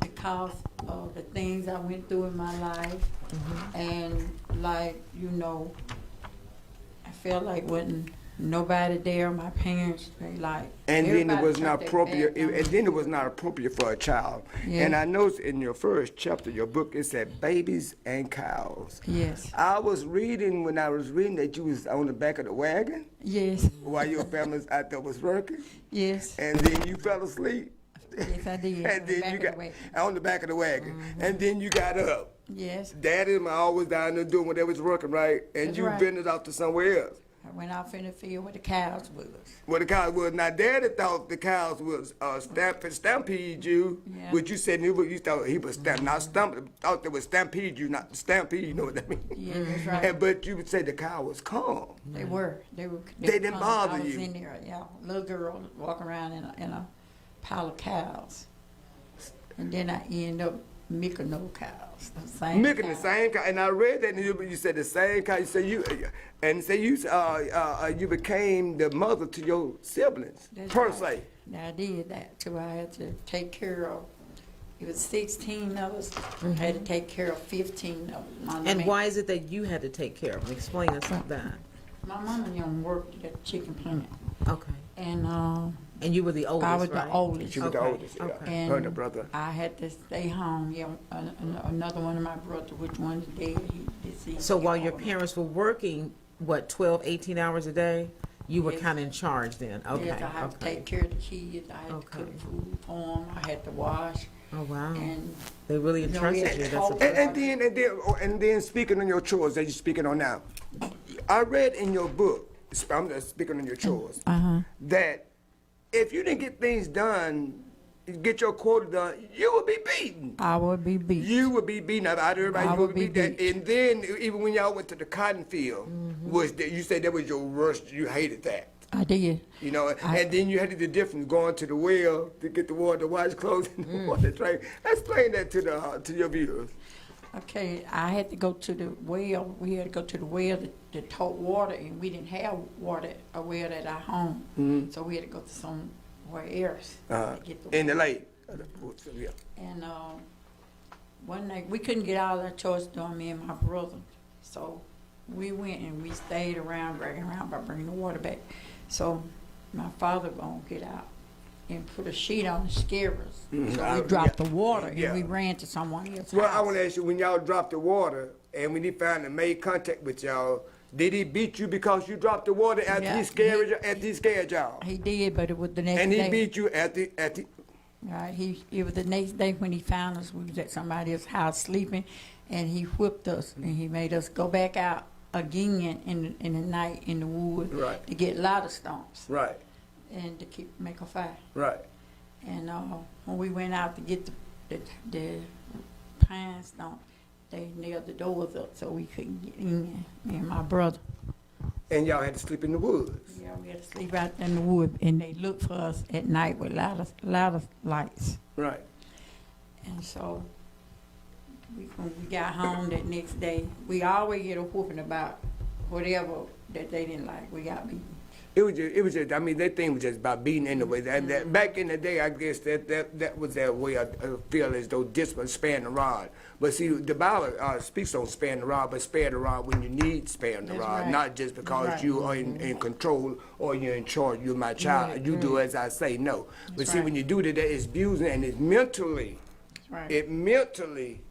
Because of the things I went through in my life, and like, I felt like wasn't nobody there. My parents, they like. And then it everybody was not turned their appropriate. back on me. And then it was not appropriate for a child. Yeah. And I noticed in your first chapter, of your book, it said babies and cows. Yes. I was reading when I was reading that you was on the back of the wagon Yes. while your family out there was working, Yes. and then you fell asleep. Yes, I did. And then Back you of got the wagon. on the back of the wagon, and then you got up. Yes. Daddy and I always down there doing what they was working, right? And That's you right. vented off to somewhere else. I went off in the field where the cows was. Well, the cows was. Now, Daddy thought the cows was stampede you, Yeah. which you said you thought he was thought they would stampede you, not stampede. You know what that means? Yeah, that's right. And but you would say the cow was calm. They were. They didn't come. bother I was you. in there, yeah. Little girl walking around in a pile of cows. And then I end up milking those cows. The same Milking the cow. same cow, and I read that, and you said the same cow. You said you became the mother to your siblings That's per right. se. Now, I did that too. I had to take care of, it was 16 of us. I had to take care of 15 of us. And why is it that you had to take care of them? Explain us that. My mama young worked at the chicken plant. Okay. And you were the oldest, I was right? the oldest. She was the Okay, oldest, yeah. okay. And Her and the brother. I had to stay home. Yeah, another one of my brothers, which one is dead, he deceased. So while your parents were working, what, 12, 18 hours a day, you were Yes. kind of in charge then? Okay. Yes, I had to okay. take care of the kids. I had to Okay. cook food for them. I had to wash. Oh, wow. And They really You know, entrusted we had you. to That's talk- a And then speaking on your chores that you're speaking on now, I read in your book, I'm just speaking on your chores, that if you didn't get things done, get your quota done, you would be beaten. I would be beat. You would be beaten out of everybody. I You would be that. beat. And then even when y'all went to the cotton field, was that you said that was your worst. You hated that. I did. You know, and then you had to do the difference going to the well to get the water, to wash clothes, and the water drain. Explain that to your viewers. Okay, I had to go to the well. We had to go to the well to tote water, and we didn't have a well at our home. So we had to go to somewhere else to get the In the water. lake. Yeah. And one night, we couldn't get all our chores done, me and my brother. So we went and we stayed around, dragging around by bringing the water back. So my father gonna get out and put a sheet on the scarers. So we dropped the water and we ran to someone else's Well, house. I want to ask you, when y'all dropped the water and when he finally made contact with y'all, did he beat you because you dropped the water after Yeah, he scared y'all? He did, but it was the next And day. he beat you at the Right, it was the next day when he found us. We was at somebody else's house sleeping, and he whipped us, and he made us go back out again in the night in the woods Right. to get ladder stones right, and to make a fire. right. And when we went out to get the pine stone, they nailed the doors up so we couldn't get in. Me and my brother. And y'all had to sleep in the woods. Yeah, we had to sleep out in the woods, and they looked for us at night with ladder lights. Right. And so when we got home that next day, we always get a whooping about whatever that they didn't like. We got beaten. It was just, I mean, that thing was just about beating anyway. That back in the day, I guess that was that way I feel as though discipline sparing the rod. But see, the Bible speaks on sparing the rod, but spare the rod when you need sparing the That's rod, right. not just because Right. you are in control or you're in charge. You're my child. You do as I say. No. But see, right. when you do that, it's abusing and it's mentally, That's right. it mentally,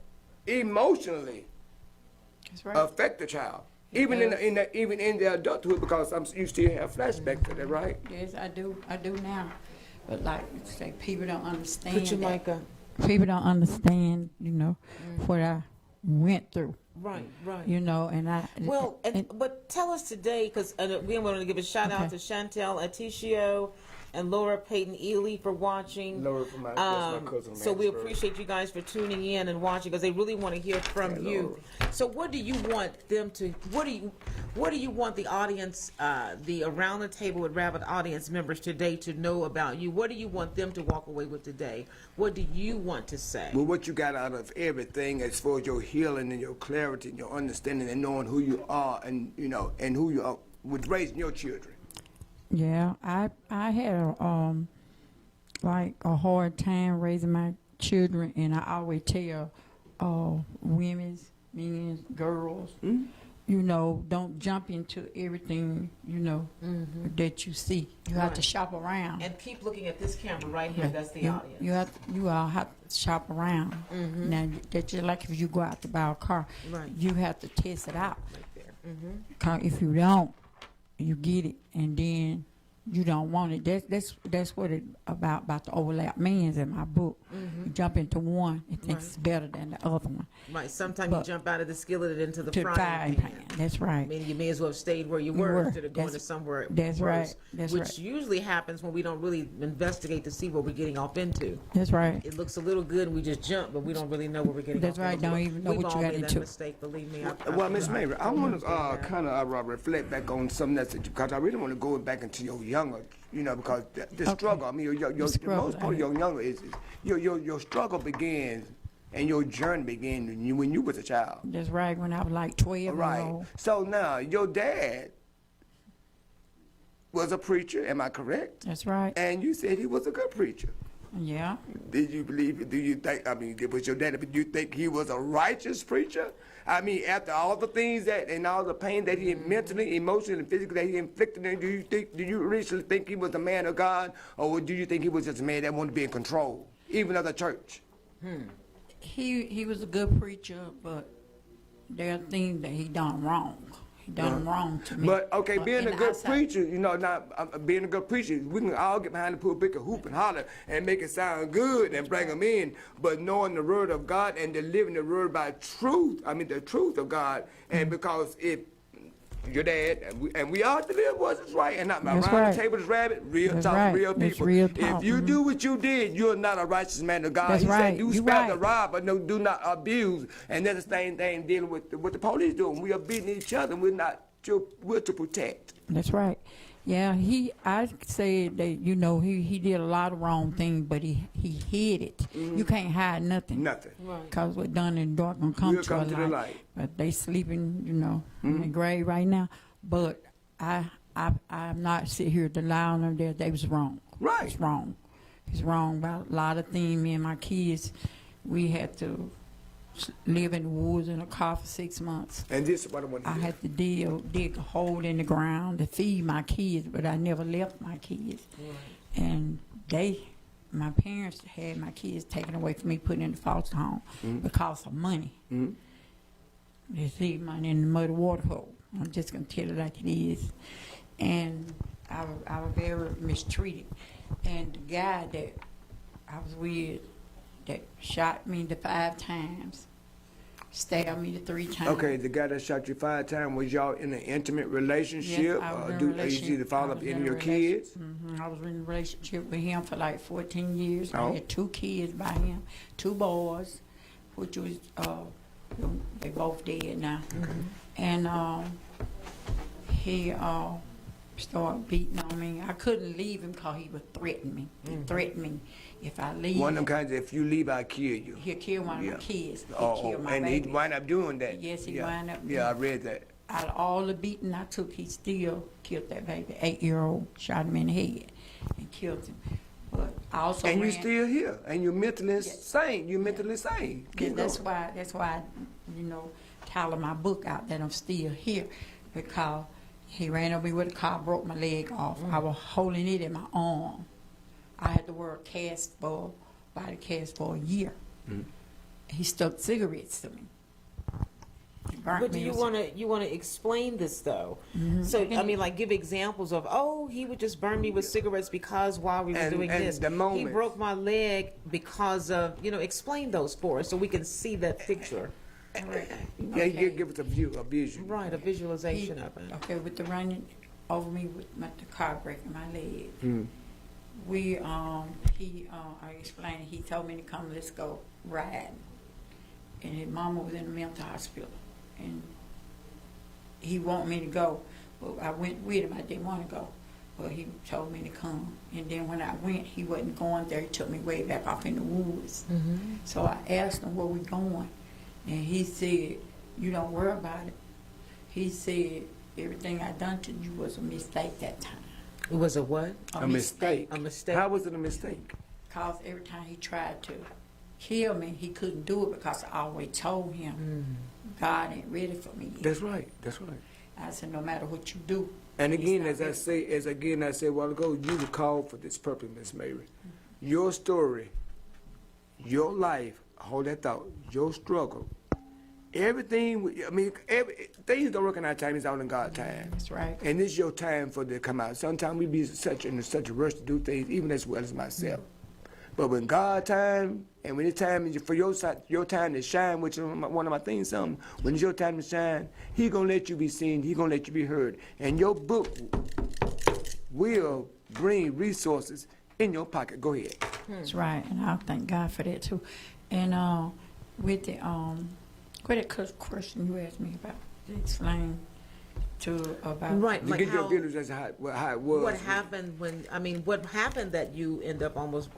emotionally That's right. affect the child. Even in the adulthood, because you still have flashbacks to that, right? Yes, I do now. But like you say, people don't understand. Put your that. mic up. People don't understand, what I went through. Right, right. And I. Well, but tell us today, because we want to give a shout out Okay. to Chantel Aticio and Laura Payton Ely for watching. Laura from that's my cousin. So we Mansburg. appreciate you guys for tuning in and watching, because they really want to hear from you. So what do you want them to? What do you want the audience, the Around the Table with Rabbit audience members today to know about you? What do you want them to walk away with today? What do you want to say? Well, what you got out of everything, as far as your healing and your clarity and your understanding and knowing who you are and and who you are with raising your children. Yeah, I had a hard time raising my children, and I always tell women, men, girls, don't jump into everything that you see. You have to Right. shop around. And keep looking at this camera right here. That's the audience. You all have to shop around. Now, that's just like if you go out to buy a car, Right. you have to test it out. Right there. 'Cause if you don't, you get it, and then you don't want it. That's what it about the overlap means in my book. You jump into one and thinks it's better than the other one. Right. Sometimes But- you jump out of the skillet and into the To frying pan. That's I right. mean, you may as well have stayed where you You were were. instead of going to That's- somewhere that's worse. right. That's which right. usually happens when we don't really investigate to see what we're getting off into. That's right. It looks a little good and we just jump, but we don't really know what we're getting That's off right. into. Don't even know We've what you all got made that into. mistake, believe me. Well, Miss Mary, I want to kind of reflect back on something that's because I really want to go back into your younger, because the struggle. I mean, your struggle, most part of your younger is your struggle begins and your journey began when you was a child. That's right. When I was like 12 years Right. old. So now your dad was a preacher. Am I correct? That's right. And you said he was a good preacher. Yeah. Did you believe? Do you think? I mean, it was your daddy, but you think he was a righteous preacher? I mean, after all the things and all the pain that he mentally, emotionally, and physically that he inflicted, do you really think he was a man of God, or do you think he was just a man that wanted to be in control, even of the church? He was a good preacher, but there are things that he done wrong. He done wrong to me. But okay, being in a the good outside- preacher, being a good preacher, we can all get behind the pulpit and hoop and holler and make it sound good and bring them in. But knowing the word of God and delivering the word by truth, the truth of God, and because if your dad and we all deliver what's right, and not That's around right. the table is rabbit, real That's talk, right. real It's people. real If talk, you do what you did, you're not a righteous man of God. That's He right. said, "Do You spare the right. rod, but no, do not abuse." And that's the same thing dealing with what the police doing. We are beating each other. We're to protect. That's right. Yeah, I said that, he did a lot of wrong things, but he hid it. You can't hide nothing. Nothing. Because what's done in the dark gonna come Will to come a to the light. But they sleeping, in the grave right now. But I'm not sitting here to lie on them that they was wrong. Right. It's wrong. It's wrong about a lot of things. Me and my kids, we had to live in the woods in a car for 6 months. And this is what I want to I hear. had to dig a hole in the ground to feed my kids, but I never left my kids. And my parents had my kids taken away from me, put in the foster home because of money. They see money in the muddy water hole. I'm just going to tell it like it is. And I was very mistreated. And the guy that I was with that shot me the 5 times, stabbed me the 3 times. Okay, the guy that shot you 5 times, was y'all in an intimate relationship? Yes, I was in a You relationship. see the father of any of your kids? I was in a relationship with him for like 14 years. Oh. I had 2 kids by him, 2 boys, which was, they both dead now. And he started beating on me. I couldn't leave him because he would threaten me. He threatened me. If I leave, One of them kinds, if you leave, I'll kill you. he'll kill one of Yeah. my kids. He'll Oh, kill my and baby. he wind up doing that. Yes, he yeah. wind up Yeah, I read that. Out of all the beating I took, he still killed that baby. 8-year-old, shot him in the head and killed him. But I also And ran, you still here, and you're mentally Yes. sane. You're mentally sane. Yeah, Keep that's going. why, title my book out that I'm still here, because he ran over me with a car, broke my leg off. I was holding it in my arm. I had to wear a body cast for a year. He stuck cigarettes to me. He burnt But do me you with- want to explain this though? So I mean, like, give examples of, oh, he would just burn me with cigarettes because while we were And- doing and this, the he moments. broke my leg because of, explain those for us so we can see that picture. Yeah, you give us a vision. Right, a visualization He- of it. Okay, with the running over me with the car breaking my leg. I explained, he told me to come, let's go ride. And his mama was in the mental hospital. And he wanted me to go, but I went with him. I didn't want to go, but he told me to come. And then when I went, he wasn't going there. He took me way back off in the woods. So I asked him where we going. And he said, you don't worry about it. He said, everything I done to you was a mistake that time. It was a what? A mistake. A mistake. How was it a mistake? Because every time he tried to kill me, he couldn't do it because I always told him, God ain't ready for me yet. That's right. That's right. I said, no matter what you do. And he's again, not as I ready. said a while ago, you were called for this purpose, Miss Mary. Your story, your life, hold that thought, your struggle, everything. Things don't work in our time; it's all in God's time. That's right. And it's your time for it to come out. Sometimes we be in such a rush to do things, even as well as myself. But when God time, and when it's time for your time to shine, which is one of my things, when it's your time to shine, He gonna let you be seen, He gonna let you be heard. And your book will bring resources in your pocket. Go ahead. That's right. And I thank God for that too. And with the question you asked me about, to explain about Right, You like get your how, feelings as how it was. what happened what happened that you end up almost,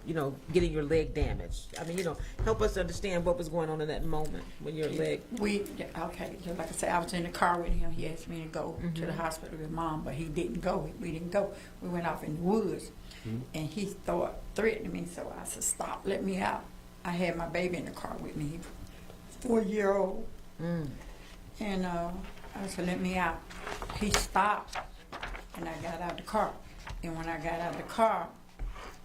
getting your leg damaged? I mean, help us understand what was going on in that moment when your leg. Like I said, I was in the car with him. He asked me to go to the hospital with Mom, but he didn't go. We didn't go. We went off in the woods, and he started threatening me. So I said, "Stop! Let me out." I had my baby in the car with me, 4-year-old, and I said, "Let me out." He stopped, and I got out of the car. And when I got out of the car,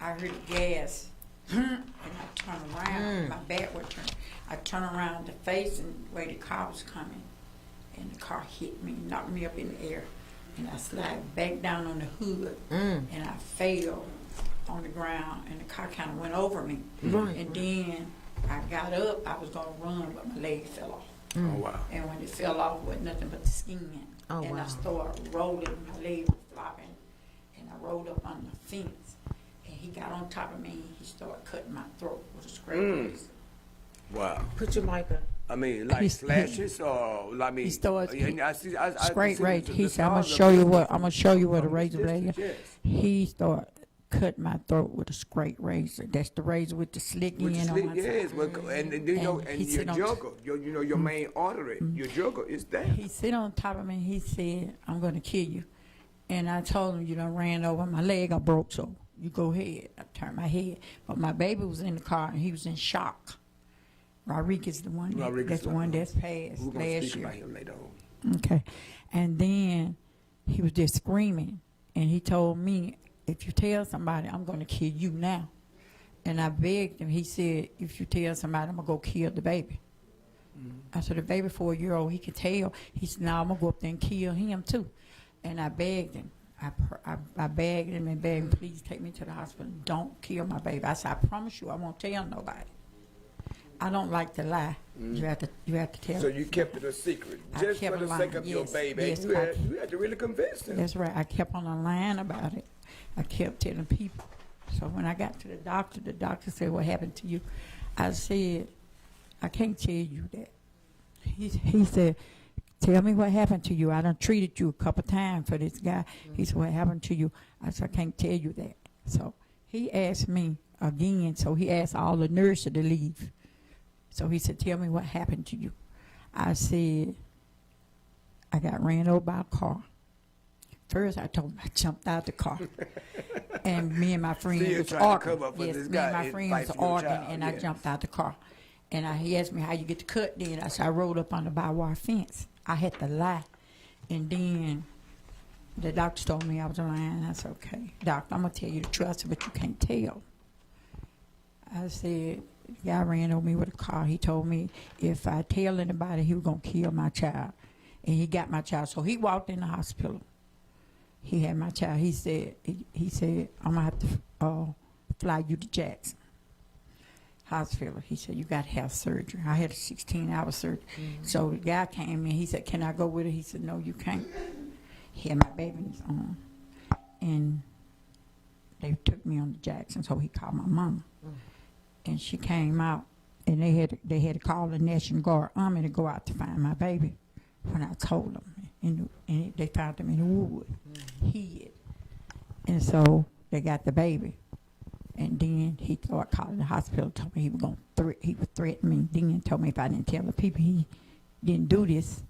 I heard the gas, and I turned around. My back was turned. I turned around to face and the way the car was coming, and the car hit me, knocked me up in the air, and I slid back down on the hood, and I fell on the ground, and the car kind of went over me. Right. And then I got up. I was gonna run, but my leg fell off. Oh wow. And when it fell off, it was nothing but the skin. Oh, and wow. I started rolling, my leg was flopping, and I rolled up on the fence. And he got on top of me, he started cutting my throat with a scrape. Wow. Put your mic up. I mean, like He's- slashes, or I mean, He starts- I Scrape see right. the He said, I'm gonna scars show you of- what a from razor blade is. distance, He started cutting my throat with a scrape razor. That's the razor with the slick With the end slit, on my yes, side. well, and And your he sit on- jugular, your main artery, your jugular is there. He sit on top of me and he said, I'm gonna kill you. And I told him, you done ran over my leg, I broke, so you go ahead. I turned my head. But my baby was in the car and he was in shock. Rodriguez, the one Rodriguez, that's the one that's passed We're gonna last speak year. about him later on. Okay. And then he was just screaming, and he told me, if you tell somebody, I'm going to kill you now. And I begged him. He said, if you tell somebody, I'm going to go kill the baby. I said, the baby 4-year-old, he could tell. He said, no, I'm going to go up there and kill him too. And I begged him. I begged him and begged him, please take me to the hospital. Don't kill my baby. I said, I promise you, I won't tell nobody. I don't like to lie. You have to tell. So you kept it a secret I just kept for the lying. sake of your Yes, baby. yes, You had to really convince them. That's right. I kept on lying about it. I kept telling people. So when I got to the doctor said, what happened to you? I said, I can't tell you that. He said, tell me what happened to you. I done treated you a couple times for this guy. He said, what happened to you? I said, I can't tell you that. So he asked me again. So he asked all the nurses to leave. So he said, tell me what happened to you. I said, I got ran over by a car. First, I told him I jumped out the car. And me and my friend Still was trying to arguing. cover up for Yes, this me guy and my and friend fight was for your arguing, child, and I yeah. jumped out the car. And he asked me how you get the cut then. I said, I rolled up on the barbed wire fence. I had to lie. And then the doctor told me I was lying. I said, okay, doctor, I'm going to tell you the truth. I said, but you can't tell. I said, the guy ran over me with a car. He told me if I tell anybody, he was going to kill my child. And he got my child. So he walked in the hospital. He had my child. He said, I'm going to have to fly you to Jackson Hospital. He said, you got to have surgery. I had a 16-hour surgery. So the guy came in. He said, can I go with her? He said, no, you can't. He had my baby in his arm. And they took me on to Jackson. So he called my mama. And she came out. And they had to call the National Guard Army to go out to find my baby. When I told them, and they found him in the wood, hid. And so they got the baby. And then he started calling the hospital, told me he was threatening me. Then told me if I didn't tell the people he didn't do this,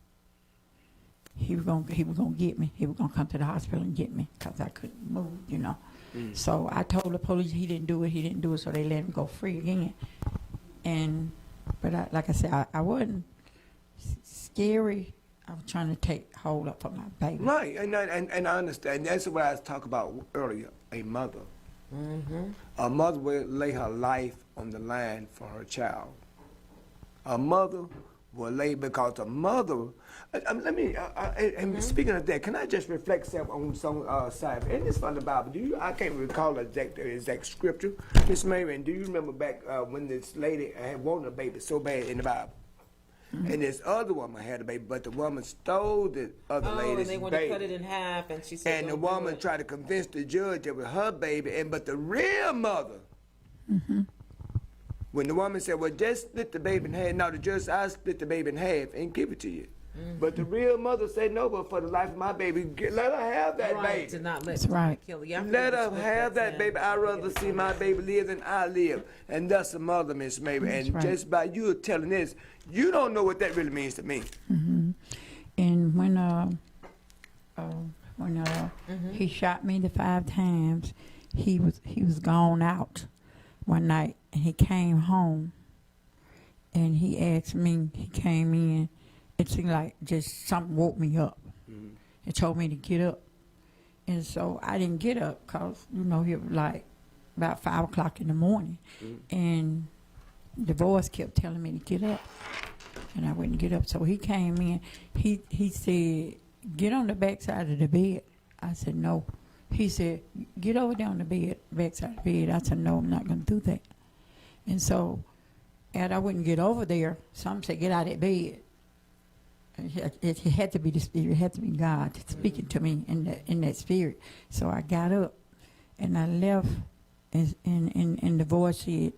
he was gonna get me. He was gonna come to the hospital and get me because I couldn't move, you know. So I told the police he didn't do it, so they let him go free again. But like I said, I wasn't scary. I was trying to take hold up for my baby. Right, and I understand. That's what I was talking about earlier. A mother. A mother will lay her life on the line for her child. A mother will lay, because a mother. Speaking of that, can I just reflect some on some side? And it's from the Bible. I can't recall the exact scripture, Miss Mary. And do you remember back when this lady had wanted a baby so bad in the Bible? And this other woman had a baby, but the woman stole the other lady's baby. And they want to cut it in half, and she said, And the woman tried to convince the judge that it was her baby, but the real mother, when the woman said, well, just split the baby in half, no, the judge said, I'll split the baby in half and give it to you. But the real mother said, no, but for the life of my baby, let her have that right, baby. to not let That's right. kill you. Let her have that baby. I'd rather see my baby live than I live. And that's the mother, Miss Mabel. And right. just by you telling this, you don't know what that really means to me. And when he shot me the 5 times, he was gone out one night, and he came home, and he asked me. He came in. It seemed like just something woke me up. It told me to get up, and so I didn't get up because it was like about 5 o'clock in the morning, and the voice kept telling me to get up. And I wouldn't get up. So he came in. He said, get on the back side of the bed. I said, no. He said, get over there on the bed, back side of the bed. I said, no, I'm not going to do that. And so, and I wouldn't get over there. Some said, get out of that bed. It had to be the Spirit. It had to be God speaking to me in that Spirit. So I got up, and I left, and the voice said,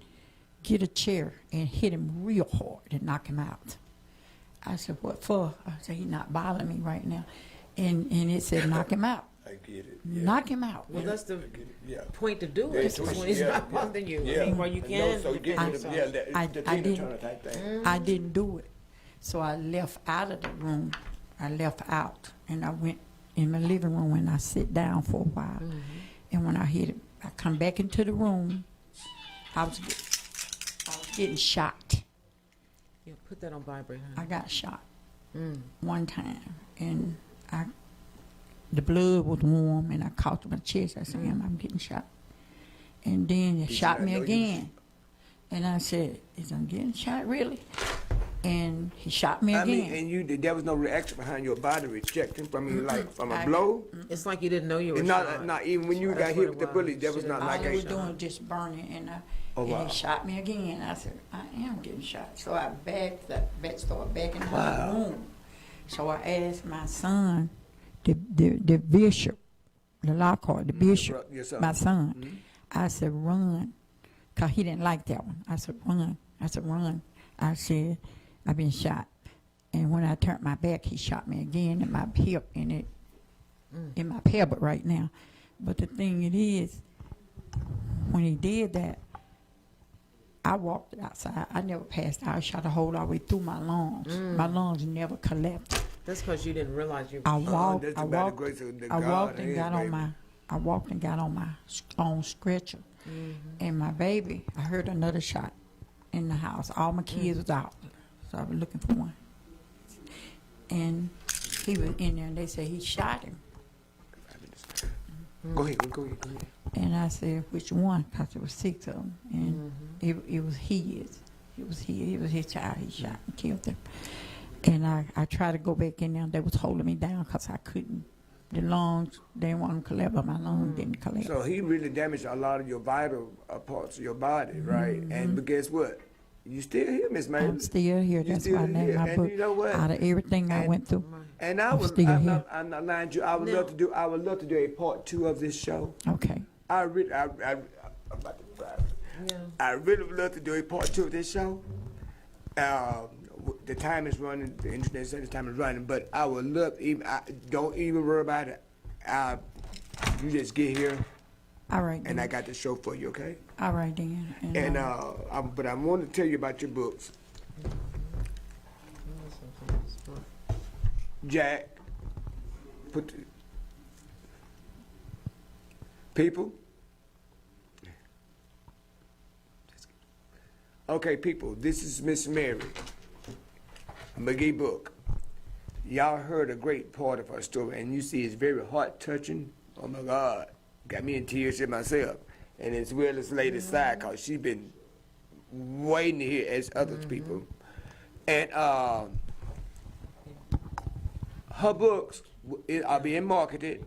get a chair and hit him real hard and knock him out. I said, what for? I said, he's not bothering me right now. And it said, knock him out. I get it. Knock him out. Well, that's the Yeah. point to do it. Yeah, When he's not bothering you. Yeah. I mean, where you can. So you get rid of the Tina didn't. Turner type thing. I didn't do it. So I left out of the room. I left out, and I went in my living room, and I sit down for a while. And when I hit it, I come back into the room. I was getting shot. Yeah, put that on vibrate, I honey. got shot one time, and the blood was warm, and I caught my chest. I said, I'm getting shot. And then they shot not me know you again. And I said, is I'm getting shot, really? And he shot me I again. mean, and there was no reaction behind your body rejecting from you, like from a blow. It's like you didn't know you were And shot. not even when you That's got what hit it with the was. bullet, that was Should've not like All I a was doing just burning, and Oh, and wow. he shot me again. I said, I am getting shot. So I started backing out Wow. the room. So I asked my son, the bishop, the Lockhart, the bishop, your son. my son. I said, run, because he didn't like that one. I said, run. I said, I've been shot. And when I turned my back, he shot me again in my hip, in my pelvic right now. But the thing it is, when he did that, I walked outside. I never passed out. I shot a hole all the way through my lungs. My lungs never collapsed. That's because you didn't realize you. I walked. that's I about the walked. grace of the I God walked and is, got on baby. my. I walked and got on my own stretcher, and my baby. I heard another shot in the house. All my kids was out, so I was looking for one. And he was in there, and they said he shot him. Go ahead. And I said, which one? Because there was 6 of them, and it was his. It was his child. He shot and killed him. And I tried to go back in there. They was holding me down because I couldn't. The lungs, they didn't want them to collapse, but my lungs didn't collapse. So he really damaged a lot of your vital parts of your body, right? But guess what? You still here, Miss Mary. I'm still here. You That's still why I named here. my And book. you know what? Out of everything I went through. And I'm still here. I'm not lying to you. I would love to do. I would love to do a part 2 of this show. Okay. I'm about to cry. I really would love to do a part 2 of this show. The time is running. The internet said the time is running. But I would love. Don't even worry about it. You just get here, All right. and then. I got the show for you. Okay. All right, then. And but I want to tell you about your books, Jack. People. Okay, people. This is Miss Mary Magee book. Y'all heard a great part of her story, and you see it's very heart-touching. Oh, my God. Got me in tears here myself. And as well as Lady Side, because she's been waiting to hear as other people. And her books are being marketed.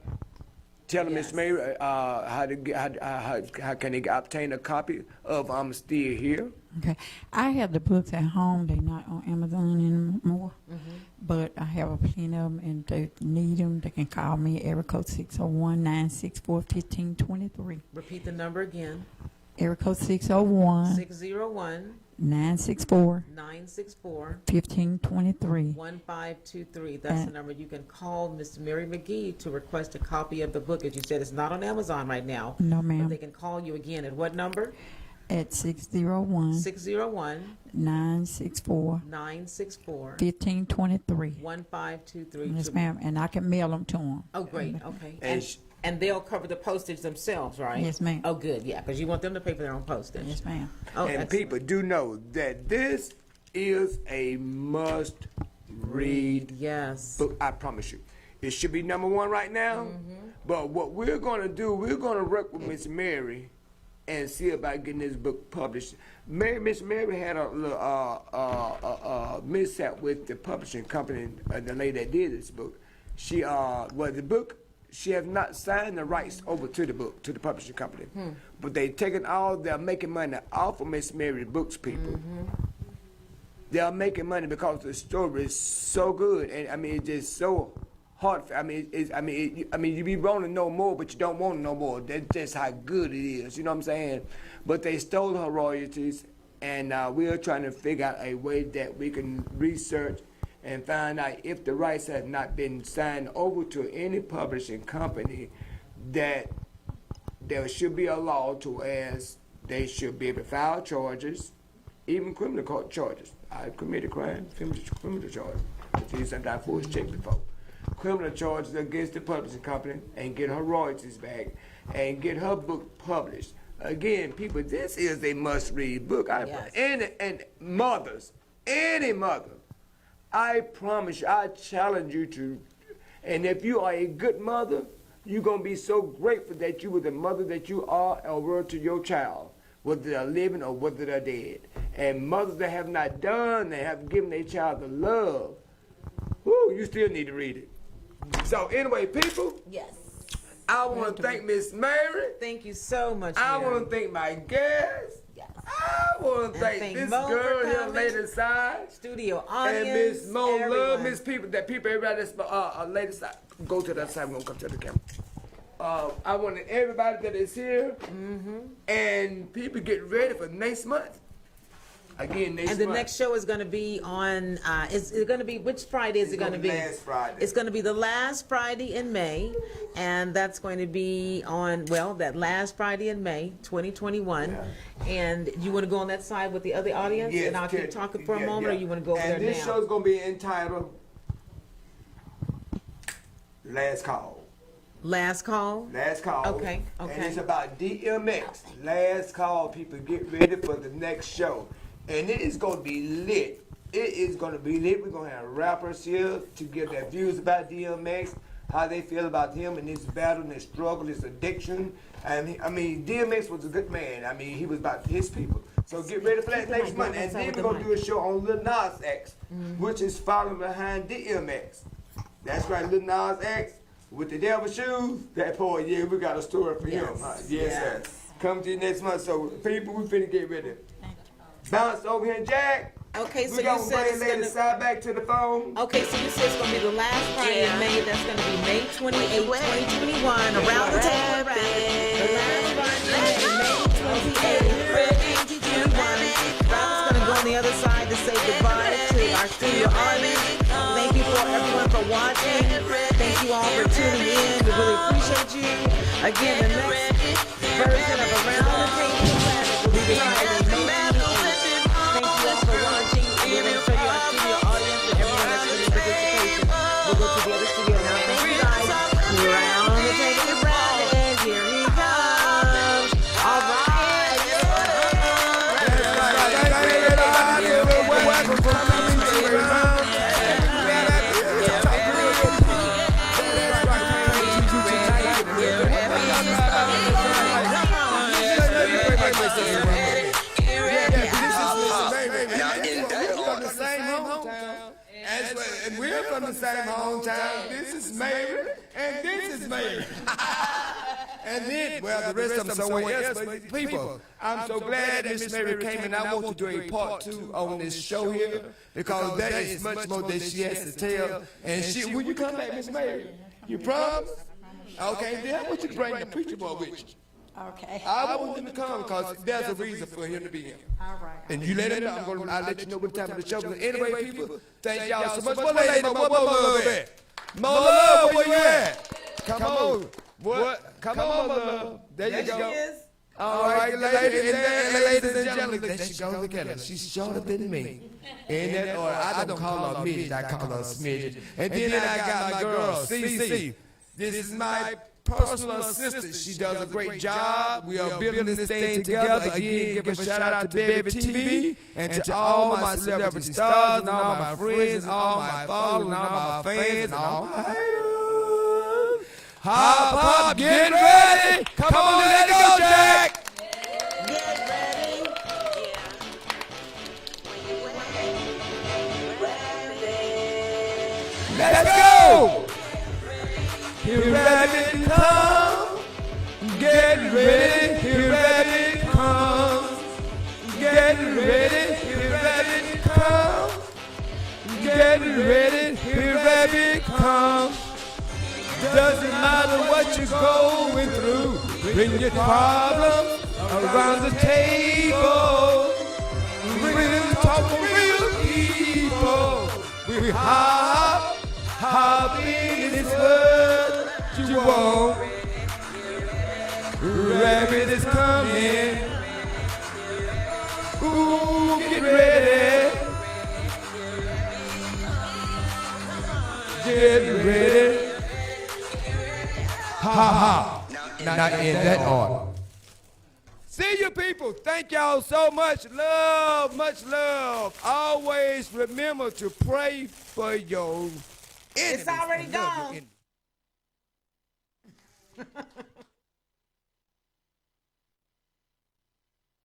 Tell Miss Mary how can they obtain a copy of I'm Still Here. Okay. I have the books at home. They're not on Amazon anymore. But I have plenty of them, and if they need them, they can call me at area code 601-964-1523. Repeat the number again. Area code 601 601 964 964 1523. 1523. That's the number. You can call Miss Mary Magee to request a copy of the book. As you said, it's not on Amazon right now. No, But ma'am. they can call you again at what number? At 601 601 964 964 1523. 1523. Yes, ma'am. And I can mail them to them. Oh, great. Okay. And And they'll cover the postage themselves, right? Yes, ma'am. Oh, good. Yeah, because you want them to pay for their own postage. Yes, ma'am. Oh, and excellent. people do know that this is a must read Yes. book. I promise you. It should be #1 right now. But what we're going to do, we're going to work with Miss Mary and see about getting this book published. Miss Mary had a little mishap with the publishing company, the lady that did this book. She the book, she has not signed the rights over to the book, to the publishing company. But they're making money off of Miss Mary's books, people. They are making money because the story is so good, and I mean it's just so hard. I mean, you be wanting to know more, but you don't want to know more. That's just how good it is. You know what I'm saying? But they stole her royalties, and we are trying to figure out a way that we can research and find out if the rights have not been signed over to any publishing company, that there should be a law to as they should be able to file charges, even criminal court charges. I committed crime, criminal charge. See, sometimes I forged check before. Criminal charges against the publishing company and get her royalties back and get her book published. Again, people, this is a must-read book. Yes. And mothers, any mother, I promise you, I challenge you to, and if you are a good mother, you're going to be so grateful that you were the mother that you are or were to your child, whether they're living or whether they're dead. And mothers that have not done, they have given their child the love, whoo, you still need to read it. So anyway, people, Yes. I want to thank Miss Mary. Thank you so much. I Mary. want to thank my guests. Yes. I want to And thank this Mo for girl here, coming. lady side. Studio audience. And Miss Mo love everyone. Miss people, that people, everybody that's lady side. Go to that side, we're going to come to the camera. I want everybody that is here, and people get ready for next month. Again, next month. And the next show is going to be on, is it going to be, which Friday is it going to be? Last Friday. It's going to be the last Friday in May, and that's going to be on, well, that last Friday in May, 2021. Yeah. And you want to go on that side with the other audience? Yes, And I'll keep talking for a moment, or you want to go over there and this now? show's going to be entitled Last Call. Last call? Last call. Okay, And okay. it's about DMX. Last call. People get ready for the next show. And it is going to be lit. It is going to be lit. We're going to have rappers here to give their views about DMX, how they feel about him and his battle and his struggle, his addiction. And I mean, DMX was a good man. I mean, he was about his people. So get ready for that next month. And then we're going to do a show on Lil Nas X, which is following behind DMX. That's right, Lil Nas X. With the devil shoes, that poor, yeah, we got a story for him. Huh? Yes, sir. Come to you next month. So, people, we finna get ready. Bounce over here, Jack. Okay, so We you gonna said bring it's lady going to... side back to the phone. Okay, so you said it's going to be the last Friday in May. That's going to be May 28, 2021, around the table. The last Friday in May 28, 2021. Rob's going to go on the other side to say goodbye to our studio audience. Thank you for everyone for watching. Thank you all for tuning in. We really appreciate you. Again, the next version of Around the Table will be the Friday, May 28. Thank you all for watching. We're going to show you our studio audience and everyone that's been in participation. We'll go to the other studio now. Thank you guys. Around the Table with Brad. Here he comes. All right. Welcome for coming to Around. And we're from the same hometown. This is Mary, and this is Mary. And then, well, the rest of them somewhere else. But people, I'm so glad that Miss Mary came, and I want to do a part 2 on this show here, because there is much more that she has to tell. And she, will you come back, Miss Mary? You promise? Okay, then I want you to bring the preacher boy with you. Okay. I want him to come because there's a reason for him to be here. All right. And you let him know. I'll let you know what time of the show. But anyway, people, thank y'all so much. What lady, more love at? More love, where you at? Come on. What? Come on, more love. There you go. All right, ladies and gentlemen, there she goes again. She's shorter than me. In that order, I don't call her midget, I call her smidget. And then I got my girl, CC. This is my personal assistant. She does a great job. We are building this thing together. Again, give a shout out to Baby TV and to all my celebrity stars and all my friends and all my followers and all my fans and all my haters. Hop, hop, get ready. Come on, let it go, Jack. Get ready. Let's go. Here rabbit come. Get ready. Here rabbit come. Get ready. Here rabbit come. Get ready. Here rabbit come. Doesn't matter what you're going through. Bring your problems around the table. Real talk for real people. We hop in this world you want. Rabbit is coming. Ooh, get ready. Get ready. Ha ha. Now in that order. See you people. Thank y'all so much. Love, much love. Always remember to pray for your enemies. It's already and love your gone. enemies.